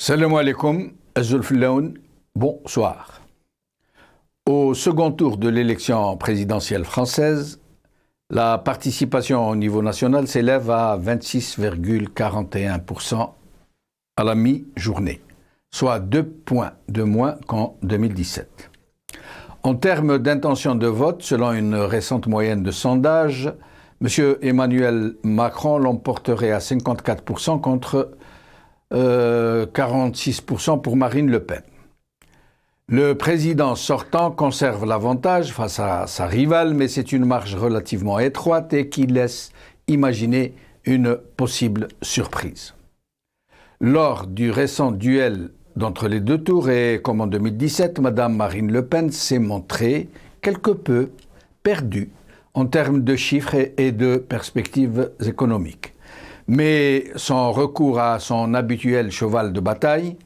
Salam alaikum, Azulfilaoun, bonsoir. Au second tour de l'élection présidentielle française, la participation au niveau national s'élève à 26,41% à la mi-journée, soit 2 points de moins qu'en 2017. En termes d'intention de vote, selon une récente moyenne de sondage, M. Emmanuel Macron l'emporterait à 54% contre 46% pour Marine Le Pen. Le président sortant conserve l'avantage face à sa rivale, mais c'est une marge relativement étroite et qui laisse imaginer une possible surprise. Lors du récent duel d'entre les deux tours et comme en 2017, Mme Marine Le Pen s'est montrée quelque peu perdue en termes de chiffres et de perspectives économiques. Mais son recours à son habituel cheval de bataille,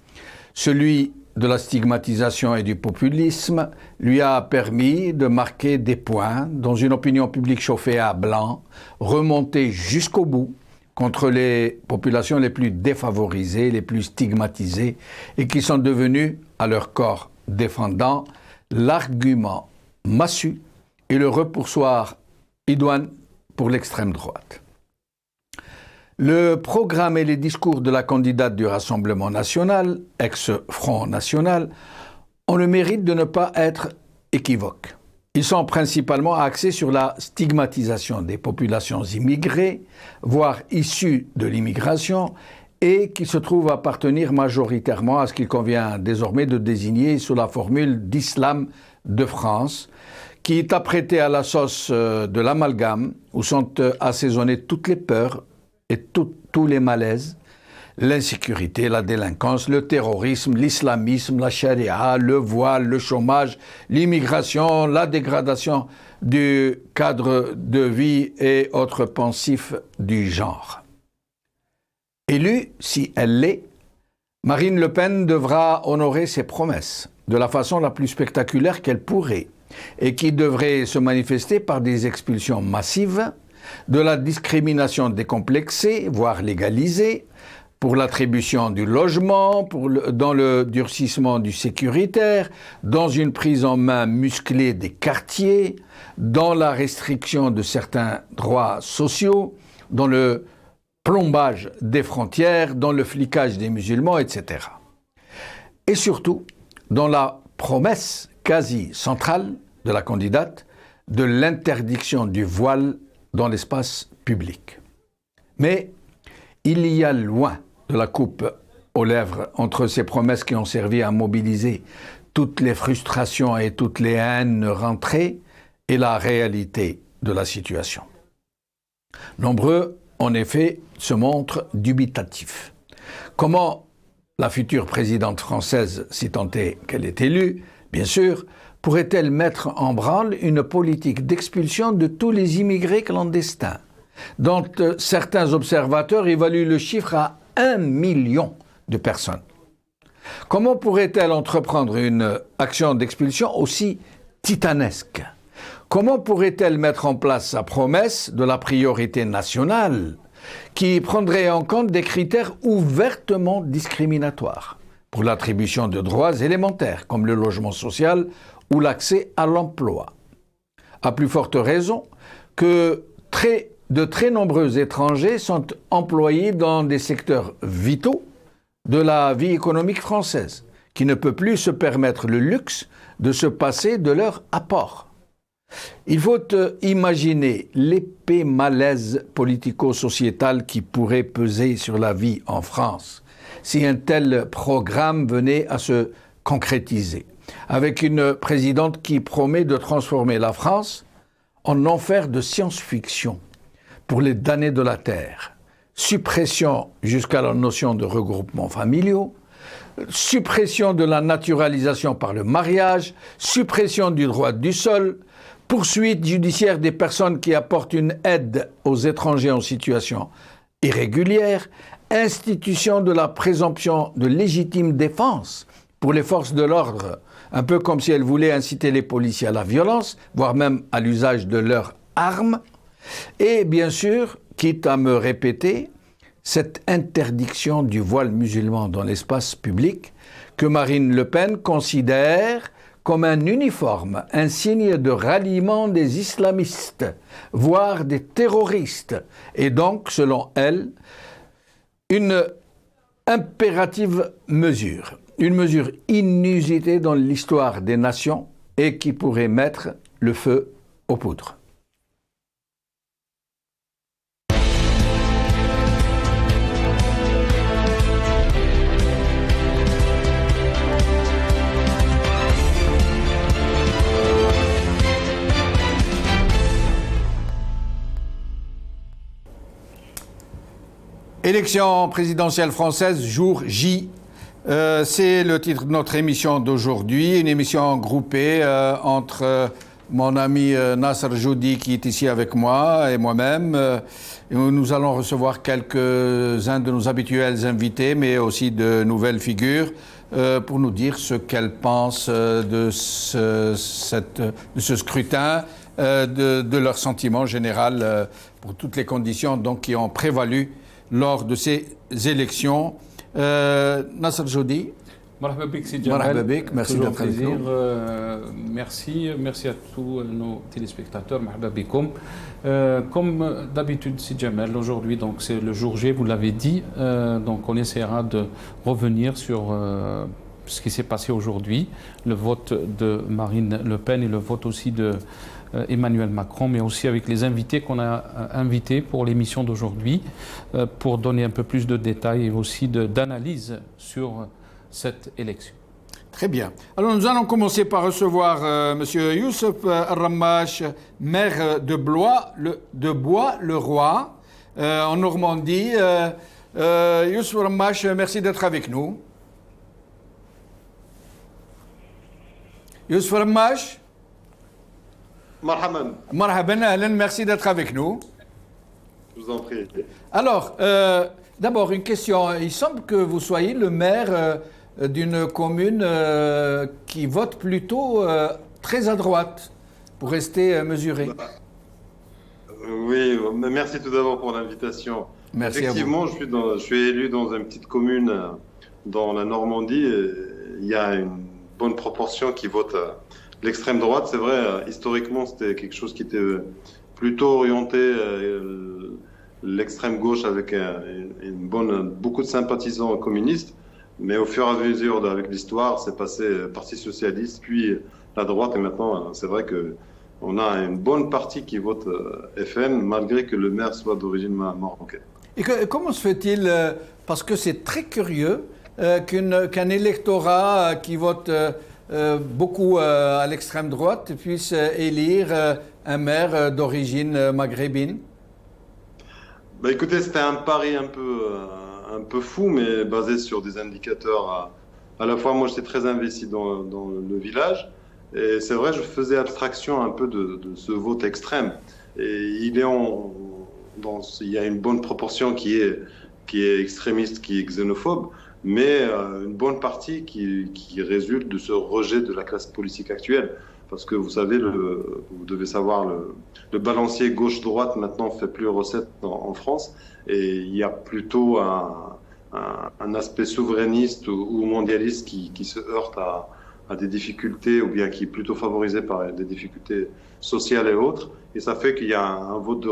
celui de la stigmatisation et du populisme, lui a permis de marquer des points dans une opinion publique chauffée à blanc, remontée jusqu'au bout contre les populations les plus défavorisées, les plus stigmatisées et qui sont devenues, à leur corps défendant, l'argument massu et le repoussoir idoine pour l'extrême droite. Le programme et les discours de la candidate du Rassemblement national, ex-Front national, ont le mérite de ne pas être équivoques. Ils sont principalement axés sur la stigmatisation des populations immigrées, voire issues de l'immigration, et qui se trouvent appartenir majoritairement à ce qu'il convient désormais de désigner sous la formule d'islam de France, qui est apprêté à la sauce de l'amalgame, où sont assaisonnées toutes les peurs, et tous les malaises, l'insécurité, la délinquance, le terrorisme, l'islamisme, la charia, le voile, le chômage, l'immigration, la dégradation du cadre de vie et autres pensifs du genre. Élue, si elle l'est, Marine Le Pen devra honorer ses promesses de la façon la plus spectaculaire qu'elle pourrait et qui devrait se manifester par des expulsions massives, de la discrimination décomplexée, voire légalisée, pour l'attribution du logement, dans le durcissement du sécuritaire, dans une prise en main musclée des quartiers, dans la restriction de certains droits sociaux, dans le plombage des frontières, dans le flicage des musulmans, etc. Et surtout, dans la promesse quasi centrale de la candidate de l'interdiction du voile dans l'espace public. Mais il y a loin de la coupe aux lèvres entre ces promesses qui ont servi à mobiliser toutes les frustrations et toutes les haines rentrées et la réalité de la situation. Nombreux, en effet, se montrent dubitatifs. Comment la future présidente française, si tant est qu'elle est élue, bien sûr, pourrait-elle mettre en branle une politique d'expulsion de tous les immigrés clandestins, dont certains observateurs évaluent le chiffre à 1 million de personnes? Comment pourrait-elle entreprendre une action d'expulsion aussi titanesque? Comment pourrait-elle mettre en place sa promesse de la priorité nationale, qui prendrait en compte des critères ouvertement discriminatoires pour l'attribution de droits élémentaires, comme le logement social ou l'accès à l'emploi? À plus forte raison que de très nombreux étrangers sont employés dans des secteurs vitaux de la vie économique française, qui ne peut plus se permettre le luxe de se passer de leur apport. Il faut imaginer l'épais malaise politico-sociétal qui pourrait peser sur la vie en France si un tel programme venait à se concrétiser, avec une présidente qui promet de transformer la France en enfer de science-fiction pour les damnés de la terre. Suppression jusqu'à la notion de regroupement familiaux, suppression de la naturalisation par le mariage, suppression du droit du sol, poursuite judiciaire des personnes qui apportent une aide aux étrangers en situation irrégulière, institution de la présomption de légitime défense pour les forces de l'ordre, un peu comme si elles voulaient inciter les policiers à la violence, voire même à l'usage de leurs armes. Et bien sûr, quitte à me répéter, cette interdiction du voile musulman dans l'espace public que Marine Le Pen considère comme un uniforme, un signe de ralliement des islamistes, voire des terroristes, et donc, selon elle, une impérative mesure, une mesure inusitée dans l'histoire des nations et qui pourrait mettre le feu aux poudres. Élection présidentielle française, jour J. C'est le titre de notre émission d'aujourd'hui, une émission groupée entre mon ami Nasser Joudi qui est ici avec moi et moi-même. Nous allons recevoir quelques-uns de nos habituels invités, mais aussi de nouvelles figures pour nous dire ce qu'elles pensent de ce scrutin, de leur sentiment général pour toutes les conditions donc, qui ont prévalu lors de ces élections. Nasser Joudi. Marhaba bik, Sidi Djamel. Marhaba bik, merci d'être avec nous. Merci à tous nos téléspectateurs. Marhaba bikoum. Comme d'habitude, Sidi Djamel, aujourd'hui, donc c'est le jour J, vous l'avez dit. Donc on essaiera de revenir sur ce qui s'est passé aujourd'hui, le vote de Marine Le Pen et le vote aussi de Emmanuel Macron, mais aussi avec les invités qu'on a invités pour l'émission d'aujourd'hui, pour donner un peu plus de détails et aussi d'analyse sur cette élection. Très bien. Alors nous allons commencer par recevoir M. Youssef Al-Rammash, maire de Bois-le-Roi, en Normandie. Youssef Al-Rammash, merci d'être avec nous. Youssef Al-Rammash. Marhaban. Marhaban, Ahlan, merci d'être avec nous. Je vous en prie. Alors, d'abord, une question. Il semble que vous soyez le maire d'une commune qui vote plutôt très à droite, pour rester mesuré. Oui, merci tout d'abord pour l'invitation. Merci Effectivement, à vous. je suis élu dans une petite commune dans la Normandie. Il y a une bonne proportion qui vote l'extrême droite. C'est vrai, historiquement, c'était quelque chose qui était plutôt orienté l'extrême gauche avec beaucoup de sympathisants communistes. Mais au fur et à mesure, avec l'histoire, c'est passé Parti socialiste, puis la droite. Et maintenant, c'est vrai qu'on a une bonne partie qui vote FN, malgré que le maire soit d'origine marocaine. Et comment se fait-il, parce que c'est très curieux, qu'un électorat qui vote beaucoup à l'extrême droite puisse élire un maire d'origine maghrébine? Bah écoutez, c'était un pari un peu fou, mais basé sur des indicateurs. À la fois, moi, j'étais très investi dans le village, et c'est vrai, je faisais abstraction un peu de ce vote extrême. Et il y a une bonne proportion qui est extrémiste, qui est xénophobe, mais une bonne partie qui résulte de ce rejet de la classe politique actuelle. Parce que vous savez, vous devez savoir, le balancier gauche-droite maintenant fait plus recette en France, et il y a plutôt un aspect souverainiste ou mondialiste qui se heurte à des difficultés, ou bien qui est plutôt favorisé par des difficultés sociales et autres. Et ça fait qu'il y a un vote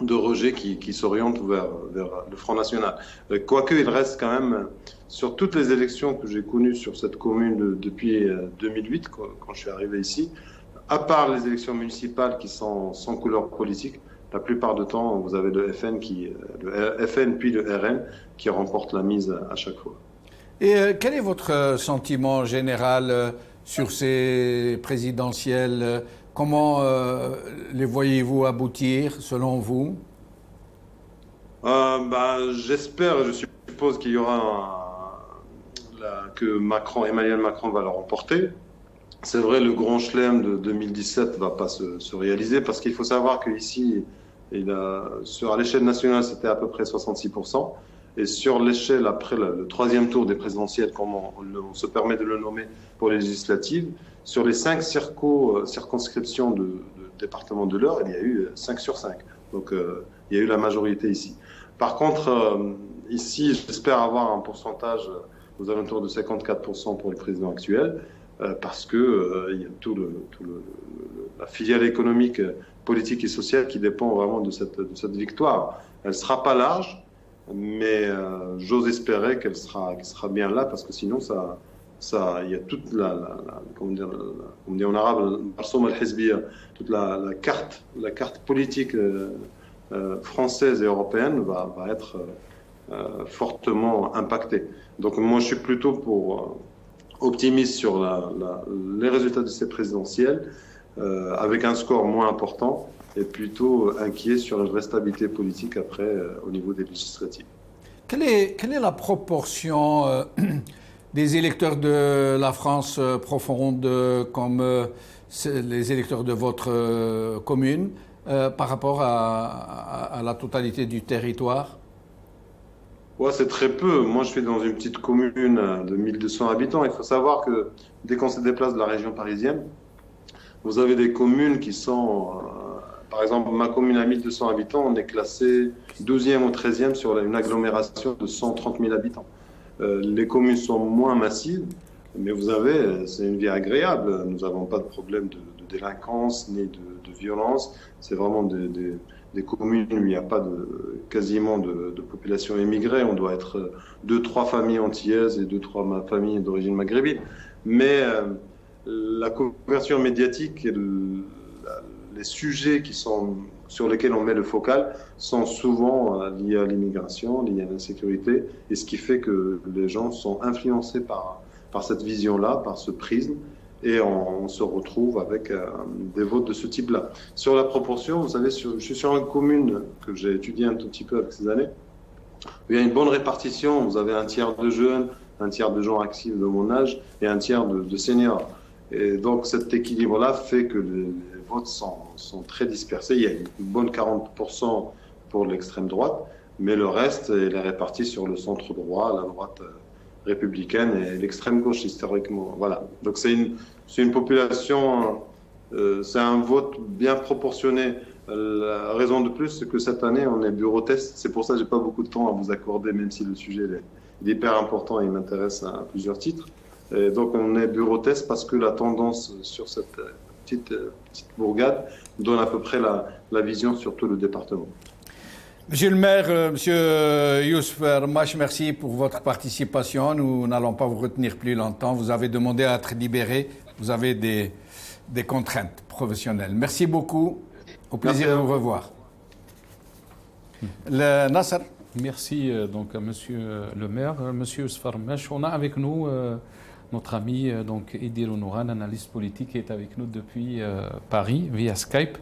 de rejet qui s'oriente vers le Front National. Quoique, il reste quand même, sur toutes les élections que j'ai connues sur cette commune depuis 2008, quand je suis arrivé ici, à part les élections municipales qui sont sans couleur politique, la plupart du temps, vous avez le FN puis le RN qui remporte la mise à chaque fois. Et quel est votre sentiment général sur ces présidentielles? Comment les voyez-vous aboutir, selon vous? J'espère, je suppose qu'il y aura que Emmanuel Macron va le remporter. C'est vrai, le grand chelem de 2017 ne va pas se réaliser, parce qu'il faut savoir qu'ici, à l'échelle nationale, c'était à peu près 66%. Et sur l'échelle, après le troisième tour des présidentielles, comme on se permet de le nommer pour les législatives, sur les 5 circonscriptions de département de l'Eure, il y a eu 5 sur 5. Donc, il y a eu la majorité ici. Par contre, ici, j'espère avoir un pourcentage aux alentours de 54% pour le président actuel, parce que il y a la filiale économique, politique et sociale qui dépend vraiment de cette victoire. Elle ne sera pas large, mais j'ose espérer qu'elle sera bien là, parce que sinon, il y a toute comment dire, on dit en arabe, toute la carte politique française et européenne va être fortement impactée. Donc moi, je suis plutôt optimiste sur les résultats de ces présidentielles, avec un score moins important, et plutôt inquiet sur une vraie stabilité politique après au niveau des législatives. Quelle est la proportion des électeurs de la France profonde comme les électeurs de votre commune par rapport à la totalité du territoire? Ouais, c'est très peu. Moi, je suis dans une petite commune de 1200 habitants. Il faut savoir que dès qu'on se déplace de la région parisienne, vous avez des communes qui sont... par exemple, ma commune à 1200 habitants, on est classé 12e ou 13e sur une agglomération de 130 000 habitants. Les communes sont moins massives, mais c'est une vie agréable. Nous n'avons pas de problème de délinquance ni de violence. C'est vraiment des communes où il n'y a pas quasiment de population émigrée. On doit être 2-3 familles antillaises et 2-3 familles d'origine maghrébine. Mais la couverture médiatique et les sujets sur lesquels on met le focal sont souvent liés à l'immigration, liés à l'insécurité, et ce qui fait que les gens sont influencés par cette vision-là, par ce prisme, et on se retrouve avec des votes de ce type-là. Sur la proportion, vous savez, je suis sur une commune que j'ai étudiée un tout petit peu avec ces années. Il y a une bonne répartition. Vous avez un tiers de jeunes, un tiers de gens actifs de mon âge et un tiers de seniors. Et donc cet équilibre-là fait que les votes sont très dispersés. Il y a une bonne 40% pour l'extrême droite, mais le reste est réparti sur le centre droit, la droite républicaine et l'extrême gauche historiquement. Voilà. Donc c'est une population, c'est un vote bien proportionné. La raison de plus, c'est que cette année, on est bureau test. C'est pour ça que j'ai pas beaucoup de temps à vous accorder, même si le sujet est hyper important et il m'intéresse à plusieurs titres. Et donc on est bureau test parce que la tendance sur cette petite bourgade donne à peu près la vision sur tout le département. Monsieur le maire, monsieur Youssef Rmache, merci pour votre participation. Nous n'allons pas vous retenir plus longtemps. Vous avez demandé à être libéré. Vous avez des contraintes professionnelles. Merci beaucoup. Au plaisir de vous revoir. Nasser. Merci donc à monsieur le maire, monsieur Youssef Rmache. On a avec nous notre ami donc Idir Ounouran, analyste politique, qui est avec nous depuis Paris via Skype.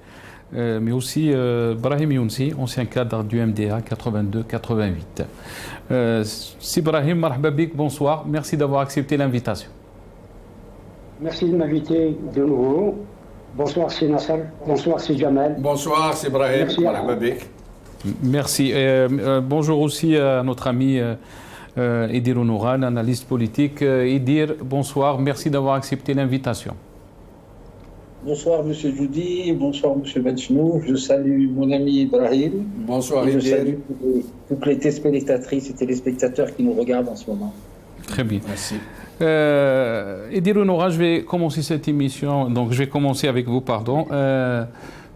Mais aussi Brahim Younsi, ancien cadre du MDA 82-88. Si Brahim, marhaba bik, bonsoir. Merci d'avoir accepté l'invitation. Merci de m'inviter de nouveau. Bonsoir, c'est Nasser. Bonsoir, c'est Jamal. Bonsoir, c'est Brahim. Marhaba bik. Merci. Bonjour aussi à notre ami Idir Ounouran, analyste politique. Idir, bonsoir. Merci d'avoir accepté l'invitation. Bonsoir M. Djoudi, bonsoir M. Benchnou, je salue mon ami Ibrahim. Bonsoir et je salue toutes les téléspectatrices et téléspectateurs qui nous regardent en ce moment. Très bien. Merci. Idir Ounouran, je vais commencer cette émission, donc je vais commencer avec vous, pardon.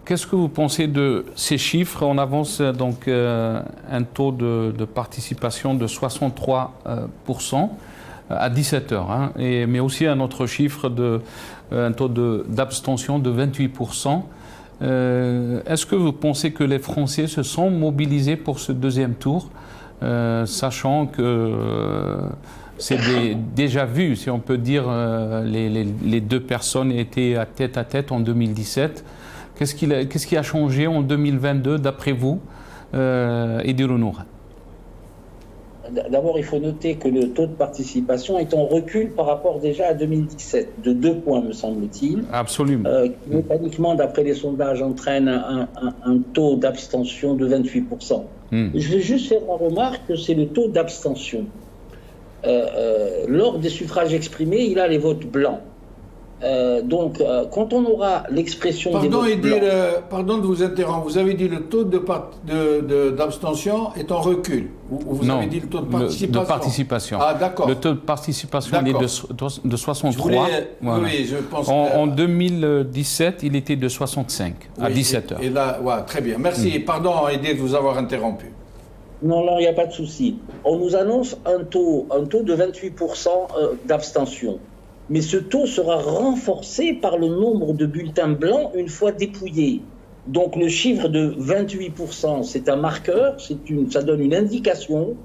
Qu'est-ce que vous pensez de ces chiffres? On avance donc un taux de participation de 63%. À 17h, hein, mais aussi un autre chiffre un taux d'abstention de 28%. Est-ce que vous pensez que les Français se sont mobilisés pour ce deuxième tour, sachant que c'est déjà vu, si on peut dire, les deux personnes étaient à tête en 2017. Qu'est-ce qui a changé en 2022, d'après vous, Idir Ounouran? D'abord, il faut noter que le taux de participation est en recul par rapport déjà à 2017, de 2 points, me semble-t-il. Absolument. Mécaniquement, d'après les sondages, entraîne un taux d'abstention de 28%. Je vais juste faire la remarque que c'est le taux d'abstention. Lors des suffrages exprimés, il a les votes blancs. Quand on aura l'expression des votes blancs... Pardon de vous interrompre, vous avez dit le taux d'abstention est en recul. Vous non, avez dit le taux de participation. Ah, d'accord. Le taux de participation il est de 63. Voilà. Oui, je pense en 2017, il était de 65 à 17 heures. Et là, très bien. Merci. Pardon, Edith, de vous avoir interrompu. Non, il n'y a pas de souci. On nous annonce un taux de 28% d'abstention. Mais ce taux sera renforcé par le nombre de bulletins blancs une fois dépouillés. Donc le chiffre de 28%, c'est un marqueur, ça donne une indication,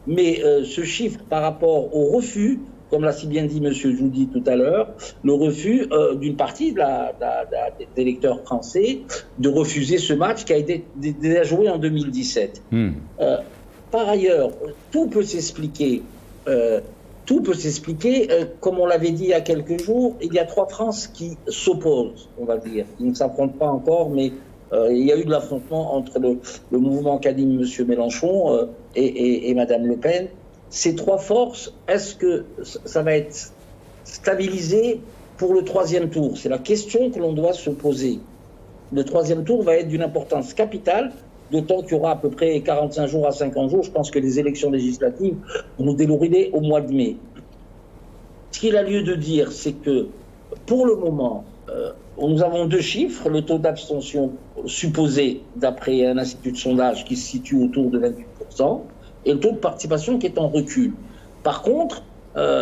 mais ce chiffre par rapport au refus, comme l'a si bien dit M. Joudy tout à l'heure, le refus d'une partie des électeurs français de refuser ce match qui a été déjà joué en 2017. Par ailleurs, tout peut s'expliquer. Comme on l'avait dit il y a quelques jours, il y a 3 France qui s'opposent, on va dire. Ils ne s'affrontent pas encore, mais il y a eu de l'affrontement entre le mouvement qu'anime M. Mélenchon et Mme Le Pen. Ces 3 forces, est-ce que ça va être stabilisé pour le 3e tour? C'est la question que l'on doit se poser. Le 3e tour va être d'une importance capitale, d'autant qu'il y aura à peu près 45 jours à 50 jours. Je pense que les élections législatives vont nous dérouler au mois de mai. Ce qu'il a lieu de dire, c'est que pour le moment, nous avons 2 chiffres. Le taux d'abstention supposé d'après un institut de sondage qui se situe autour de 28% et le taux de participation qui est en recul. Par contre,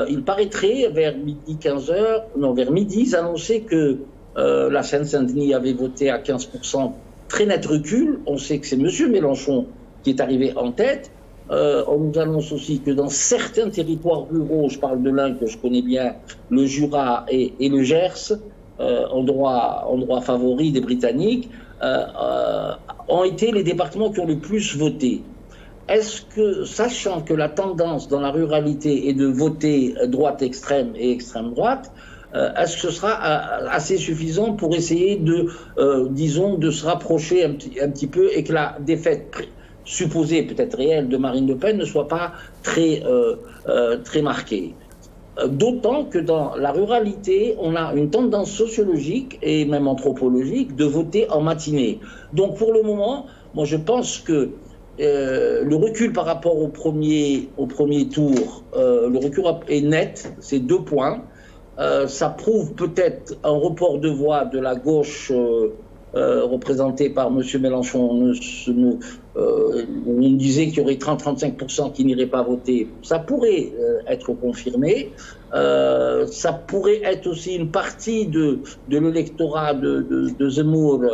il paraîtrait vers vers midi, ils annonçaient que la Seine-Saint-Denis avait voté à 15%. Très net recul. On sait que c'est M. Mélenchon qui est arrivé en tête. On nous annonce aussi que dans certains territoires ruraux, je parle de l'un que je connais bien, le Jura et le Gers, endroit favori des Britanniques, ont été les départements qui ont le plus voté. Est-ce que, sachant que la tendance dans la ruralité est de voter droite extrême et extrême droite, est-ce que ce sera assez suffisant pour essayer de se rapprocher un petit peu et que la défaite supposée, peut-être réelle, de Marine Le Pen ne soit pas très marquée? D'autant que dans la ruralité, on a une tendance sociologique et même anthropologique de voter en matinée. Donc pour le moment, moi je pense que le recul par rapport au premier tour, le recul est net, c'est 2 points. Ça prouve peut-être un report de voix de la gauche représentée par M. Mélenchon. On disait qu'il y aurait 30-35% qui n'iraient pas voter. Ça pourrait être confirmé. Ça pourrait être aussi une partie de l'électorat de Zemmour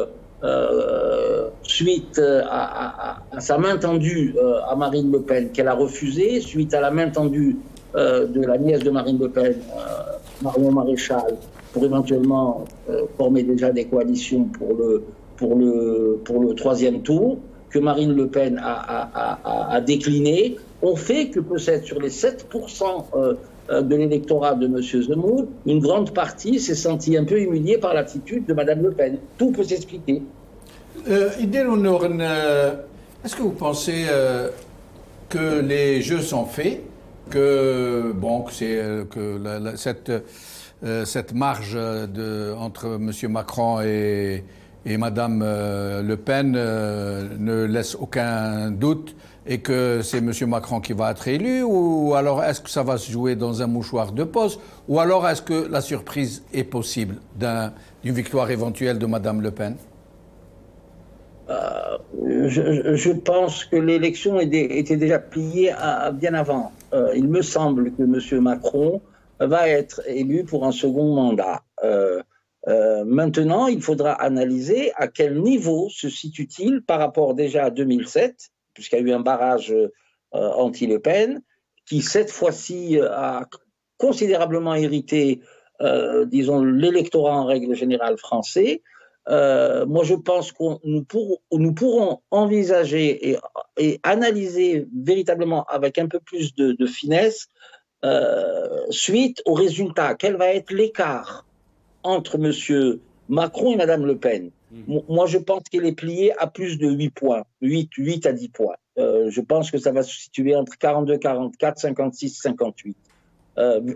suite à sa main tendue à Marine Le Pen qu'elle a refusée, suite à la main tendue de la nièce de Marine Le Pen, Marion Maréchal, pour éventuellement former déjà des coalitions pour le 3e tour, que Marine Le Pen a décliné, ont fait que peut-être sur les 7% de l'électorat de M. Zemmour, une grande partie s'est sentie un peu humiliée par l'attitude de Mme Le Pen. Tout peut s'expliquer. Est-ce que vous pensez que les jeux sont faits, que cette marge entre M. Macron et Mme Le Pen ne laisse aucun doute et que c'est M. Macron qui va être élu, ou alors est-ce que ça va se jouer dans un mouchoir de poste, ou alors est-ce que la surprise est possible d'une victoire éventuelle de Mme Le Pen? Je pense que l'élection était déjà pliée bien avant. Il me semble que M. Macron va être élu pour un second mandat. Maintenant, il faudra analyser à quel niveau se situe-t-il par rapport déjà à 2007, puisqu'il y a eu un barrage anti-Le Pen, qui cette fois-ci a considérablement hérité, disons, l'électorat en règle générale français. Moi, je pense que nous pourrons envisager et analyser véritablement avec un peu plus de finesse suite aux résultats. Quel va être l'écart entre M. Macron et Mme Le Pen? Moi, je pense qu'elle est pliée à plus de 8 points, 8 à 10 points. Je pense que ça va se situer entre 42, 44, 56, 58.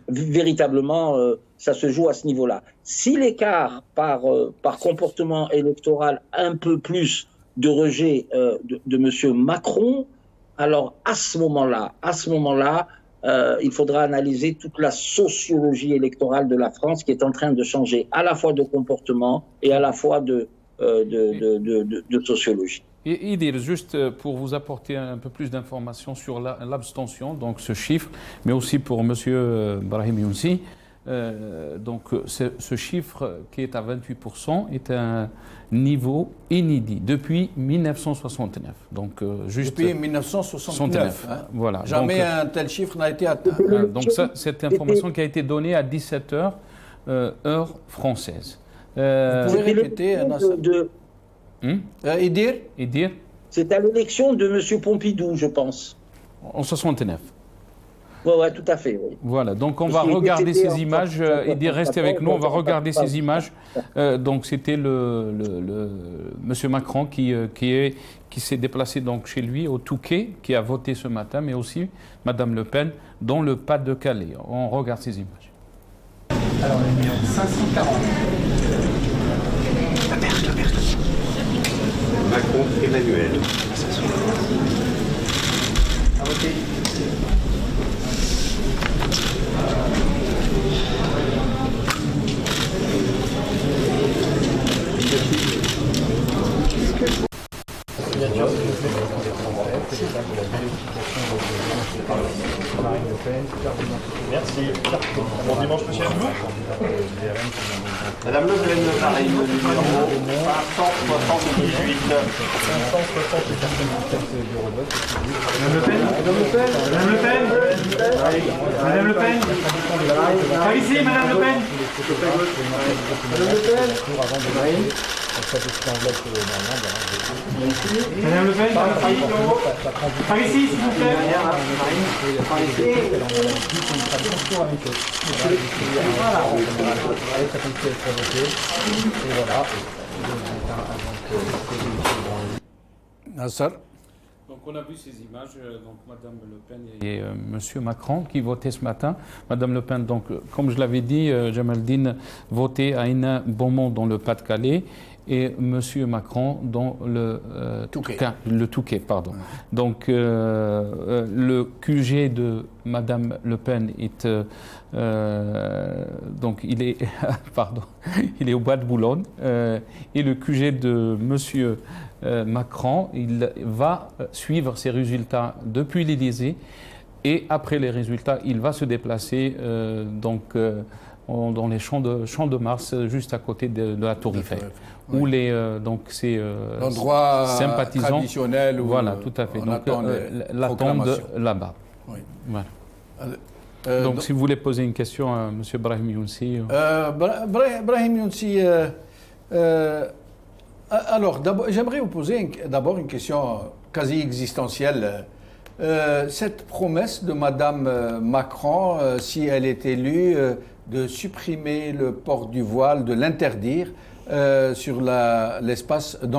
véritablement, ça se joue à ce niveau-là. Si l'écart par comportement électoral un peu plus de rejet de M. Macron, alors à ce moment-là, il faudra analyser toute la sociologie électorale de la France qui est en train de changer à la fois de comportement et à la fois de sociologie. Et Idir, juste pour vous apporter un peu plus d'informations sur l'abstention, donc ce chiffre, mais aussi pour M. Brahim Younsi, donc ce chiffre qui est à 28% est un niveau inédit depuis 1969. Donc, juste depuis 1969. Hein. Voilà. Jamais un tel chiffre n'a été atteint. Donc cette information qui a été donnée à 17h, heure française. Vous pouvez répéter, Idir? C'est à l'élection de M. Pompidou, je pense. En 69. Oui, tout à fait. Oui. Voilà, donc on va regarder ces images. Idir, restez avec nous, on va regarder ces images. Donc c'était M. Macron qui s'est déplacé donc chez lui au Touquet, qui a voté ce matin, mais aussi Mme Le Pen dans le Pas-de-Calais. On regarde ces images. Alors, le numéro 540. La merde. Macron, Emmanuel. À voter. Merci. Bon dimanche, monsieur Abdou. Madame Le Pen, pareil, le numéro 578. Madame Le Pen. Madame Le Pen. Par ici, Madame Le Pen. Madame Le Pen. Madame Le Pen, par ici, s'il vous plaît. Nasser. Donc on a vu ces images, donc Mme Le Pen et M. Macron qui votaient ce matin. Mme Le Pen, donc, comme je l'avais dit, Jamaldine votait à Hénin Beaumont dans le Pas-de-Calais et M. Macron dans le Touquet. Pardon. Donc le QG de Mme Le Pen est donc il est il est au Bois de Boulogne et le QG de M. Macron, il va suivre ses résultats depuis l'Élysée et après les résultats, il va se déplacer dans les champs de Mars, juste à côté de la Tour Eiffel, où ces sympathisants traditionnel où voilà, tout à fait. Donc l'attendent là-bas. Oui. Voilà. Donc si vous voulez poser une question à M. Brahim Younsi. Brahim Younsi, alors j'aimerais vous poser d'abord une question quasi existentielle. Cette promesse de Mme Macron, si elle est élue, de supprimer le port du voile, de l'interdire dans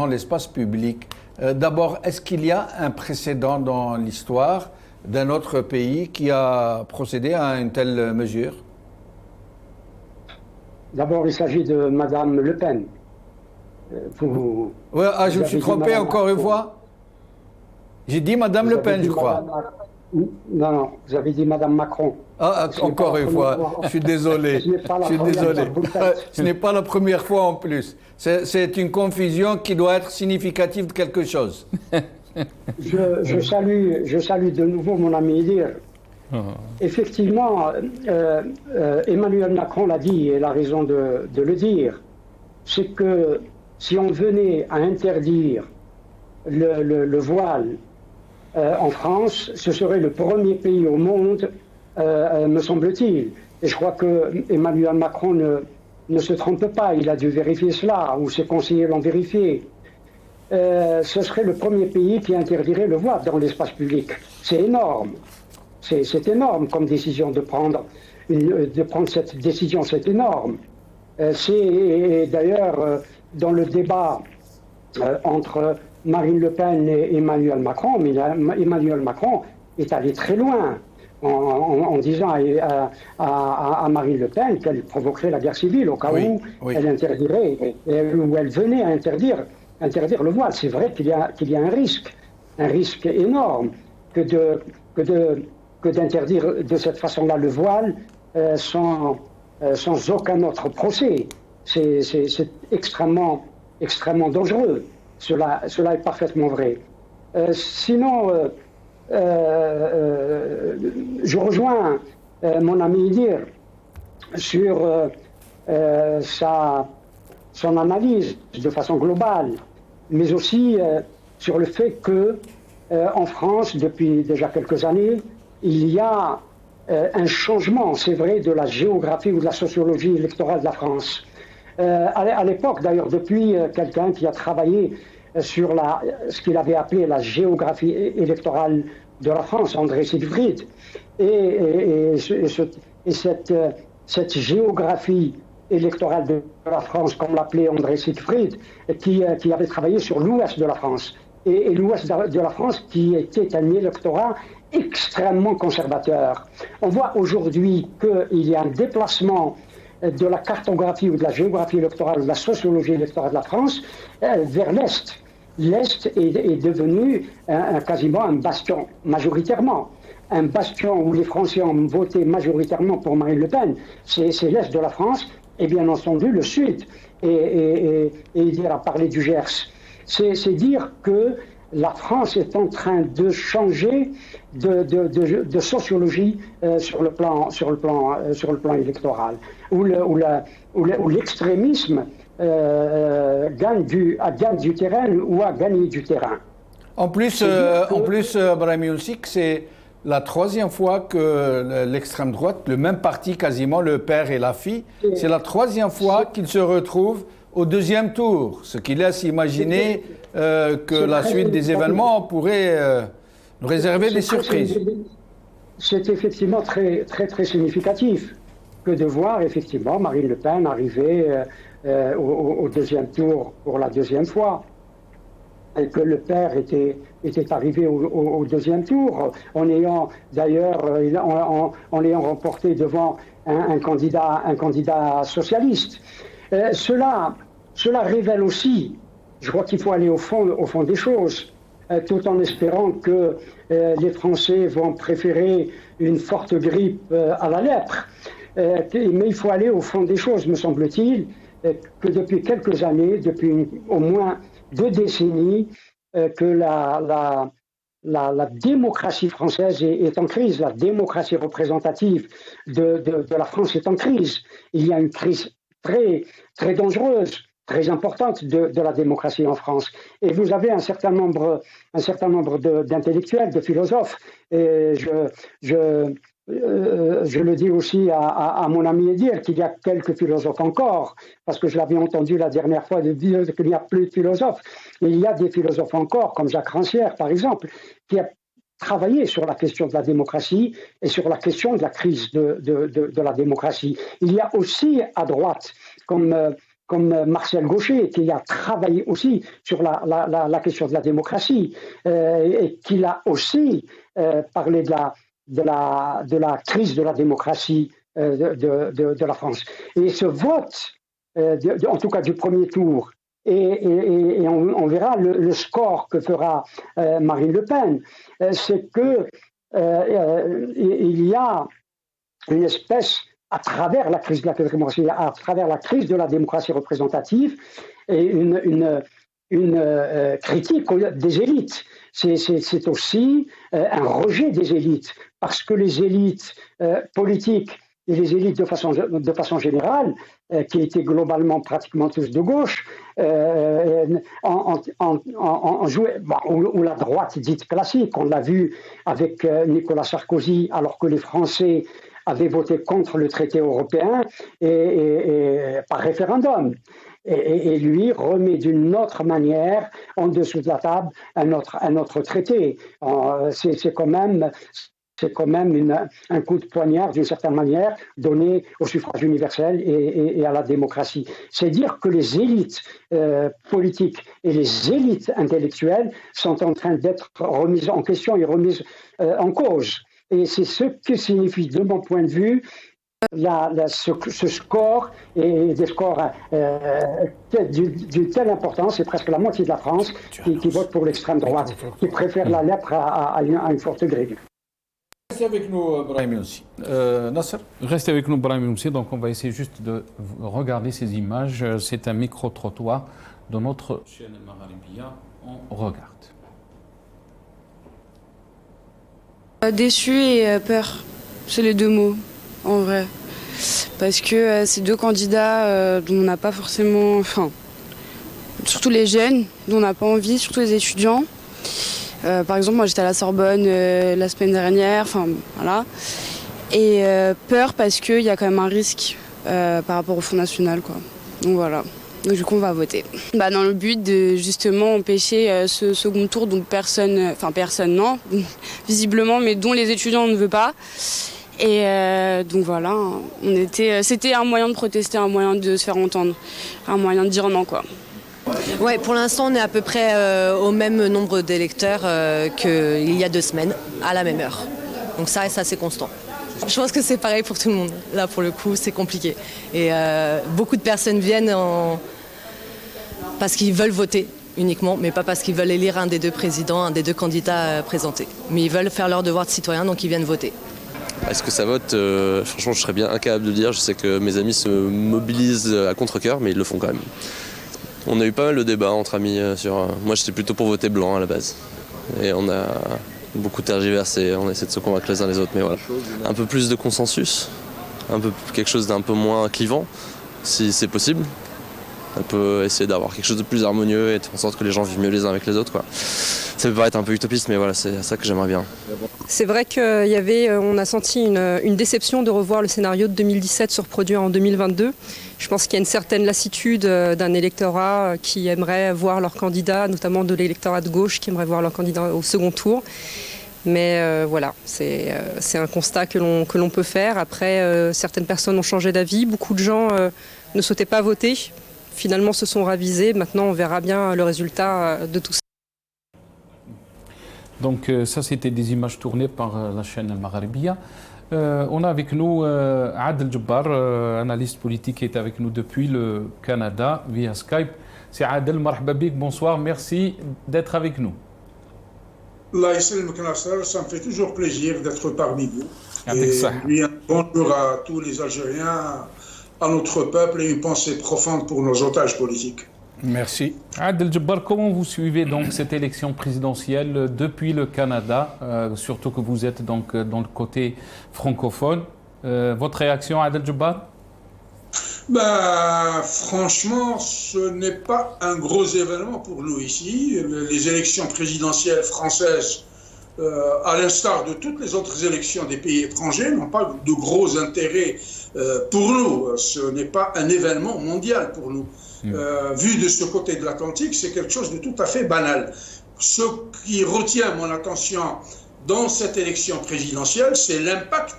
l'espace public. D'abord, est-ce qu'il y a un précédent dans l'histoire d'un autre pays qui a procédé à une telle mesure? D'abord, il s'agit de Mme Le Pen. Je me suis trompé encore une fois. J'ai dit Mme Le Pen, je crois. Non, vous avez dit Mme Macron. Encore une fois, je suis désolé. Ce n'est pas la première fois en plus. C'est une confusion qui doit être significative de quelque chose. Je salue de nouveau mon ami Idir. Effectivement, Emmanuel Macron l'a dit et il a raison de le dire. C'est que si on venait à interdire le voile en France, ce serait le premier pays au monde, me semble-t-il. Et je crois que Emmanuel Macron ne se trompe pas, il a dû vérifier cela, ou ses conseillers l'ont vérifié. Ce serait le premier pays qui interdirait le voile dans l'espace public. C'est énorme. C'est énorme comme décision de prendre cette décision, c'est énorme. C'est d'ailleurs dans le débat entre Marine Le Pen et Emmanuel Macron, mais Emmanuel Macron est allé très loin. en disant à Marine Le Pen qu'elle provoquerait la guerre civile au cas où elle interdirait, où elle venait à interdire le voile. C'est vrai qu'il y a un risque énorme que d'interdire de cette façon-là le voile sans aucun autre procès. C'est extrêmement dangereux. Cela est parfaitement vrai. Sinon, je rejoins mon ami Idir sur son analyse de façon globale, mais aussi sur le fait que en France, depuis déjà quelques années, il y a un changement, c'est vrai, de la géographie ou de la sociologie électorale de la France. À l'époque, d'ailleurs, depuis quelqu'un qui a travaillé sur ce qu'il avait appelé la géographie électorale de la France, André Siegfried, et cette géographie électorale de la France, comme l'appelait André Siegfried, qui avait travaillé sur l'ouest de la France, et l'ouest de la France qui était un électorat extrêmement conservateur. On voit aujourd'hui qu'il y a un déplacement de la cartographie ou de la géographie électorale ou de la sociologie électorale de la France vers l'Est. L'Est est devenu quasiment un bastion, majoritairement. Un bastion où les Français ont voté majoritairement pour Marine Le Pen, c'est l'Est de la France, et bien entendu le Sud. Et il a parlé du Gers. C'est dire que la France est en train de changer de sociologie sur le plan électoral, où l'extrémisme gagne du terrain ou a gagné du terrain. En plus, Brahim Youssik, c'est la troisième fois que l'extrême droite, le même parti quasiment, le père et la fille, c'est la troisième fois qu'ils se retrouvent au deuxième tour, ce qui laisse imaginer que la suite des événements pourrait nous réserver des surprises. C'est effectivement très significatif que de voir effectivement Marine Le Pen arriver au deuxième tour pour la deuxième fois, et que le père était arrivé au deuxième tour, en ayant d'ailleurs remporté devant un candidat socialiste. Cela révèle aussi, je crois qu'il faut aller au fond des choses, tout en espérant que les Français vont préférer une forte grippe à la lèpre. Mais il faut aller au fond des choses, me semble-t-il, que depuis quelques années, depuis au moins 2 décennies, que la démocratie française est en crise, la démocratie représentative de la France est en crise. Il y a une crise très dangereuse, très importante de la démocratie en France. Et vous avez un certain nombre d'intellectuels, de philosophes, et je le dis aussi à mon ami Edir, qu'il y a quelques philosophes encore, parce que je l'avais entendu la dernière fois de dire qu'il n'y a plus de philosophes. Il y a des philosophes encore, comme Jacques Rancière, par exemple, qui a travaillé sur la question de la démocratie et sur la question de la crise de la démocratie. Il y a aussi à droite, comme Marcel Gauchet, qui a travaillé aussi sur la question de la démocratie, et qui a aussi parlé de la crise de la démocratie de la France. Et ce vote, en tout cas du premier tour, et on verra le score que fera Marine Le Pen, c'est que il y a une espèce, à travers la crise de la démocratie, à travers la crise de la démocratie représentative, et une critique des élites. C'est aussi un rejet des élites, parce que les élites politiques et les élites de façon générale, qui étaient globalement pratiquement tous de gauche, jouaient, ou la droite dite classique, on l'a vu avec Nicolas Sarkozy, alors que les Français avaient voté contre le traité européen et par référendum. Et lui remet d'une autre manière en dessous de la table un autre traité. C'est quand même un coup de poignard, d'une certaine manière, donné au suffrage universel et à la démocratie. C'est dire que les élites politiques et les élites intellectuelles sont en train d'être remises en question et remises en cause. Et c'est ce que signifie, de mon point de vue, ce score et des scores d'une telle importance, c'est presque la moitié de la France qui vote pour l'extrême droite, qui préfère la lèpre à une forte grille. Restez avec nous, Brahim Younsi. Nasser. Restez avec nous, Brahim Younsi. Donc, on va essayer juste de regarder ces images. C'est un micro-trottoir de notre chaîne Magharibia. On regarde. Déçu et peur, c'est les deux mots, en vrai. Parce que c'est deux candidats dont on n'a pas forcément... Enfin, surtout les jeunes, dont on n'a pas envie, surtout les étudiants. Par exemple, moi j'étais à la Sorbonne la semaine dernière, enfin voilà. Et peur parce qu'il y a quand même un risque par rapport au Front National, quoi. Donc voilà. Donc du coup on va voter. Dans le but de justement empêcher ce second tour dont personne non, visiblement, mais dont les étudiants ne veulent pas. Et donc voilà, c'était un moyen de protester, un moyen de se faire entendre, un moyen de dire non, quoi. Ouais, pour l'instant on est à peu près au même nombre d'électeurs qu'il y a 2 semaines, à la même heure. Donc ça reste assez constant. Je pense que c'est pareil pour tout le monde. Là, pour le coup, c'est compliqué. Et beaucoup de personnes viennent parce qu'ils veulent voter uniquement, mais pas parce qu'ils veulent élire un des deux présidents, un des deux candidats présentés. Mais ils veulent faire leur devoir de citoyen, donc ils viennent voter. Est-ce que ça vote franchement, je serais bien incapable de le dire. Je sais que mes amis se mobilisent à contre-cœur, mais ils le font quand même. On a eu pas mal de débats entre amis sur... Moi, j'étais plutôt pour voter blanc à la base. Et on a... beaucoup tergiversé, on essaie de se convaincre les uns les autres, mais voilà. Un peu plus de consensus, quelque chose d'un peu moins clivant, si c'est possible. On peut essayer d'avoir quelque chose de plus harmonieux et de faire en sorte que les gens vivent mieux les uns avec les autres, quoi. Ça peut paraître un peu utopiste, mais voilà, c'est ça que j'aimerais bien. C'est vrai on a senti une déception de revoir le scénario de 2017 se reproduire en 2022. Je pense qu'il y a une certaine lassitude d'un électorat qui aimerait voir leur candidat, notamment de l'électorat de gauche, qui aimerait voir leur candidat au second tour. Mais voilà, c'est un constat que l'on peut faire. Après, certaines personnes ont changé d'avis. Beaucoup de gens ne souhaitaient pas voter. Finalement, se sont ravisés. Maintenant, on verra bien le résultat de tout ça. Donc ça, c'était des images tournées par la chaîne Magharibia. On a avec nous Adel Jabbar, analyste politique, qui est avec nous depuis le Canada via Skype. C'est Adel, marhaba bik, bonsoir, merci d'être avec nous. Ça me fait toujours plaisir d'être parmi vous. Et un bonjour à tous les Algériens, à notre peuple et une pensée profonde pour nos otages politiques. Merci. Adel Jabbar, comment vous suivez donc cette élection présidentielle depuis le Canada, surtout que vous êtes donc dans le côté francophone. Votre réaction, Adel Jabbar? Franchement, ce n'est pas un gros événement pour nous ici. Les élections présidentielles françaises, à l'instar de toutes les autres élections des pays étrangers, n'ont pas de gros intérêt pour nous. Ce n'est pas un événement mondial pour nous. Vu de ce côté de l'Atlantique, c'est quelque chose de tout à fait banal. Ce qui retient mon attention dans cette élection présidentielle, c'est l'impact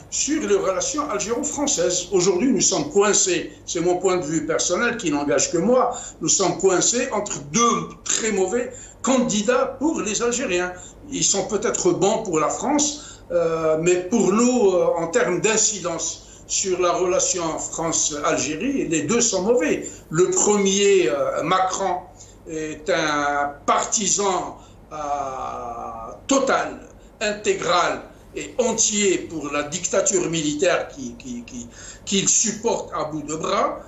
sur les relations algéro-françaises. Aujourd'hui, nous sommes coincés, c'est mon point de vue personnel qui n'engage que moi, nous sommes coincés entre deux très mauvais candidats pour les Algériens. Ils sont peut-être bons pour la France, mais pour nous, en termes d'incidence sur la relation France-Algérie, les deux sont mauvais. Le premier, Macron, est un partisan total, intégral et entier pour la dictature militaire qu'il supporte à bout de bras.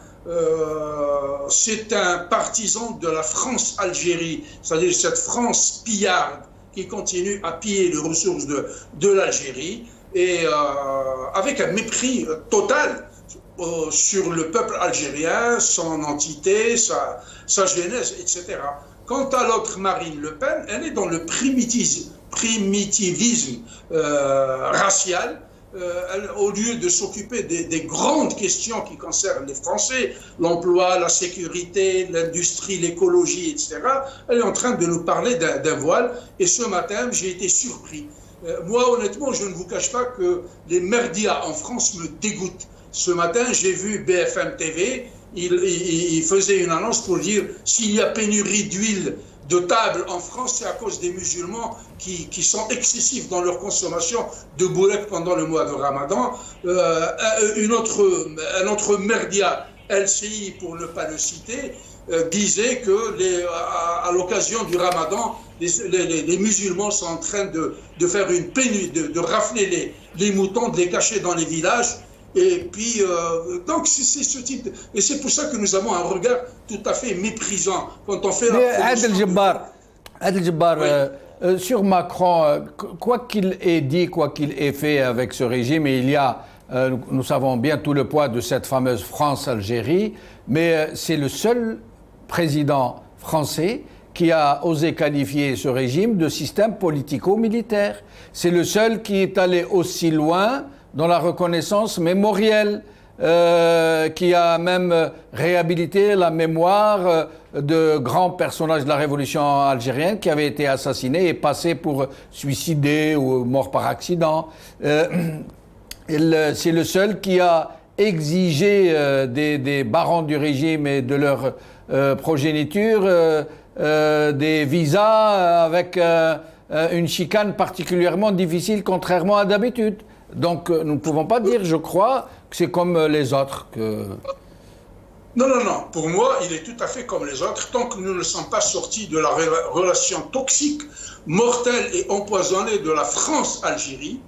C'est un partisan de la France-Algérie, c'est-à-dire cette France pillarde qui continue à piller les ressources de l'Algérie, et avec un mépris total sur le peuple algérien, son entité, sa genèse, etc. Quant à l'autre, Marine Le Pen, elle est dans le primitivisme racial. Au lieu de s'occuper des grandes questions qui concernent les Français, l'emploi, la sécurité, l'industrie, l'écologie, etc., elle est en train de nous parler d'un voile. Et ce matin, j'ai été surpris. Moi, honnêtement, je ne vous cache pas que les merdias en France me dégoûtent. Ce matin, j'ai vu BFM TV, il faisait une annonce pour dire s'il y a pénurie d'huile de table en France, c'est à cause des musulmans qui sont excessifs dans leur consommation de boulettes pendant le mois de Ramadan. Un autre merdia, LCI pour ne pas le citer, disait que à l'occasion du Ramadan, les musulmans sont en train de faire une pénurie, de rafler les moutons, de les cacher dans les villages. Et puis, donc, c'est ce type de... Et c'est pour ça que nous avons un regard tout à fait méprisant quand on fait Adel Jabbar, sur Macron, quoi qu'il ait dit, quoi qu'il ait fait avec ce régime, et il y a, nous savons bien tout le poids de cette fameuse France-Algérie, mais c'est le seul président français qui a osé qualifier ce régime de système politico-militaire. C'est le seul qui est allé aussi loin dans la reconnaissance mémorielle, qui a même réhabilité la mémoire de grands personnages de la révolution algérienne qui avaient été assassinés et passés pour suicidés ou morts par accident. C'est le seul qui a exigé des barons du régime et de leur progéniture des visas avec une chicane particulièrement difficile, contrairement à d'habitude. Donc, nous ne pouvons pas dire, je crois, que c'est comme les autres. Non. Pour moi, il est tout à fait comme les autres. Tant que nous ne sommes pas sortis de la relation toxique, mortelle et empoisonnée de la France-Algérie,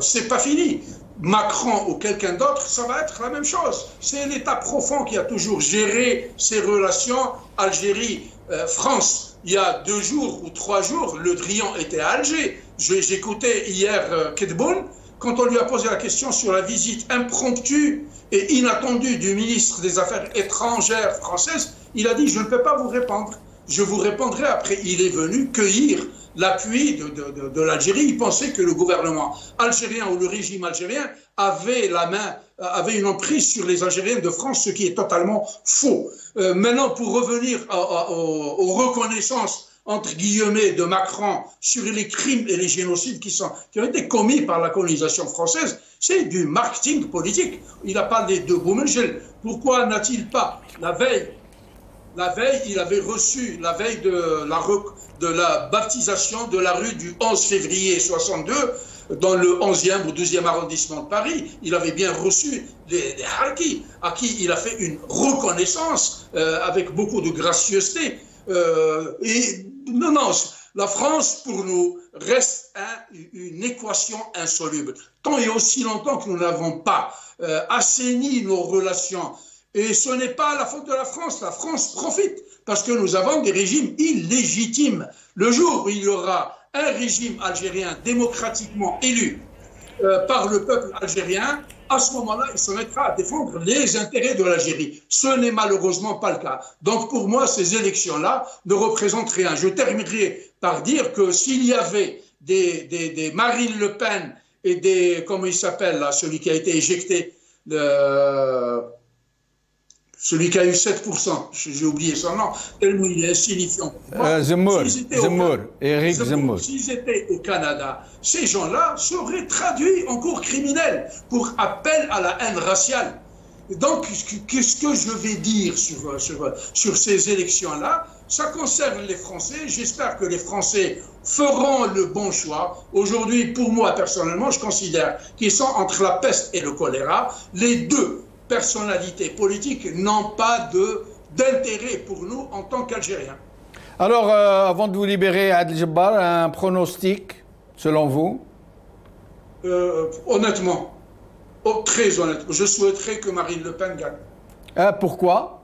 c'est pas fini. Macron ou quelqu'un d'autre, ça va être la même chose. C'est l'État profond qui a toujours géré ces relations Algérie-France. Il y a 2 jours ou 3 jours, Le Drian était à Alger. J'écoutais hier Kedboun, quand on lui a posé la question sur la visite impromptue et inattendue du ministre des Affaires étrangères française, il a dit « Je ne peux pas vous répondre. Je vous répondrai après ». Il est venu cueillir l'appui de l'Algérie. Il pensait que le gouvernement algérien ou le régime algérien avait une emprise sur les Algériens de France, ce qui est totalement faux. Maintenant, pour revenir aux reconnaissances entre guillemets de Macron sur les crimes et les génocides qui ont été commis par la colonisation française, c'est du marketing politique. Il a parlé de Boumengel. Pourquoi n'a-t-il pas, la veille, il avait reçu, la veille de la baptisation de la rue du 11 février 62, dans le 11e ou 12e arrondissement de Paris, il avait bien reçu des harkis, à qui il a fait une reconnaissance avec beaucoup de gracieuseté. Non, la France, pour nous, reste une équation insoluble. Tant et aussi longtemps que nous n'avons pas assaini nos relations. Et ce n'est pas la faute de la France profite, parce que nous avons des régimes illégitimes. Le jour où il y aura un régime algérien démocratiquement élu par le peuple algérien, à ce moment-là, il se mettra à défendre les intérêts de l'Algérie. Ce n'est malheureusement pas le cas. Donc pour moi, ces élections-là ne représentent rien. Je terminerai par dire que s'il y avait des Marine Le Pen et des, comment il s'appelle là, celui qui a été éjecté, celui qui a eu 7%, j'ai oublié son nom, tellement il est insignifiant. Éric Zemmour. S'ils étaient au Canada, ces gens-là seraient traduits en cour criminelle pour appel à la haine raciale. Donc, qu'est-ce que je vais dire sur ces élections-là? Ça concerne les Français. J'espère que les Français feront le bon choix. Aujourd'hui, pour moi, personnellement, je considère qu'ils sont entre la peste et le choléra. Les deux personnalités politiques n'ont pas d'intérêt pour nous en tant qu'Algériens. Alors, avant de vous libérer, Adel Jabbar, un pronostic, selon vous? Honnêtement, très honnêtement, je souhaiterais que Marine Le Pen gagne. Pourquoi?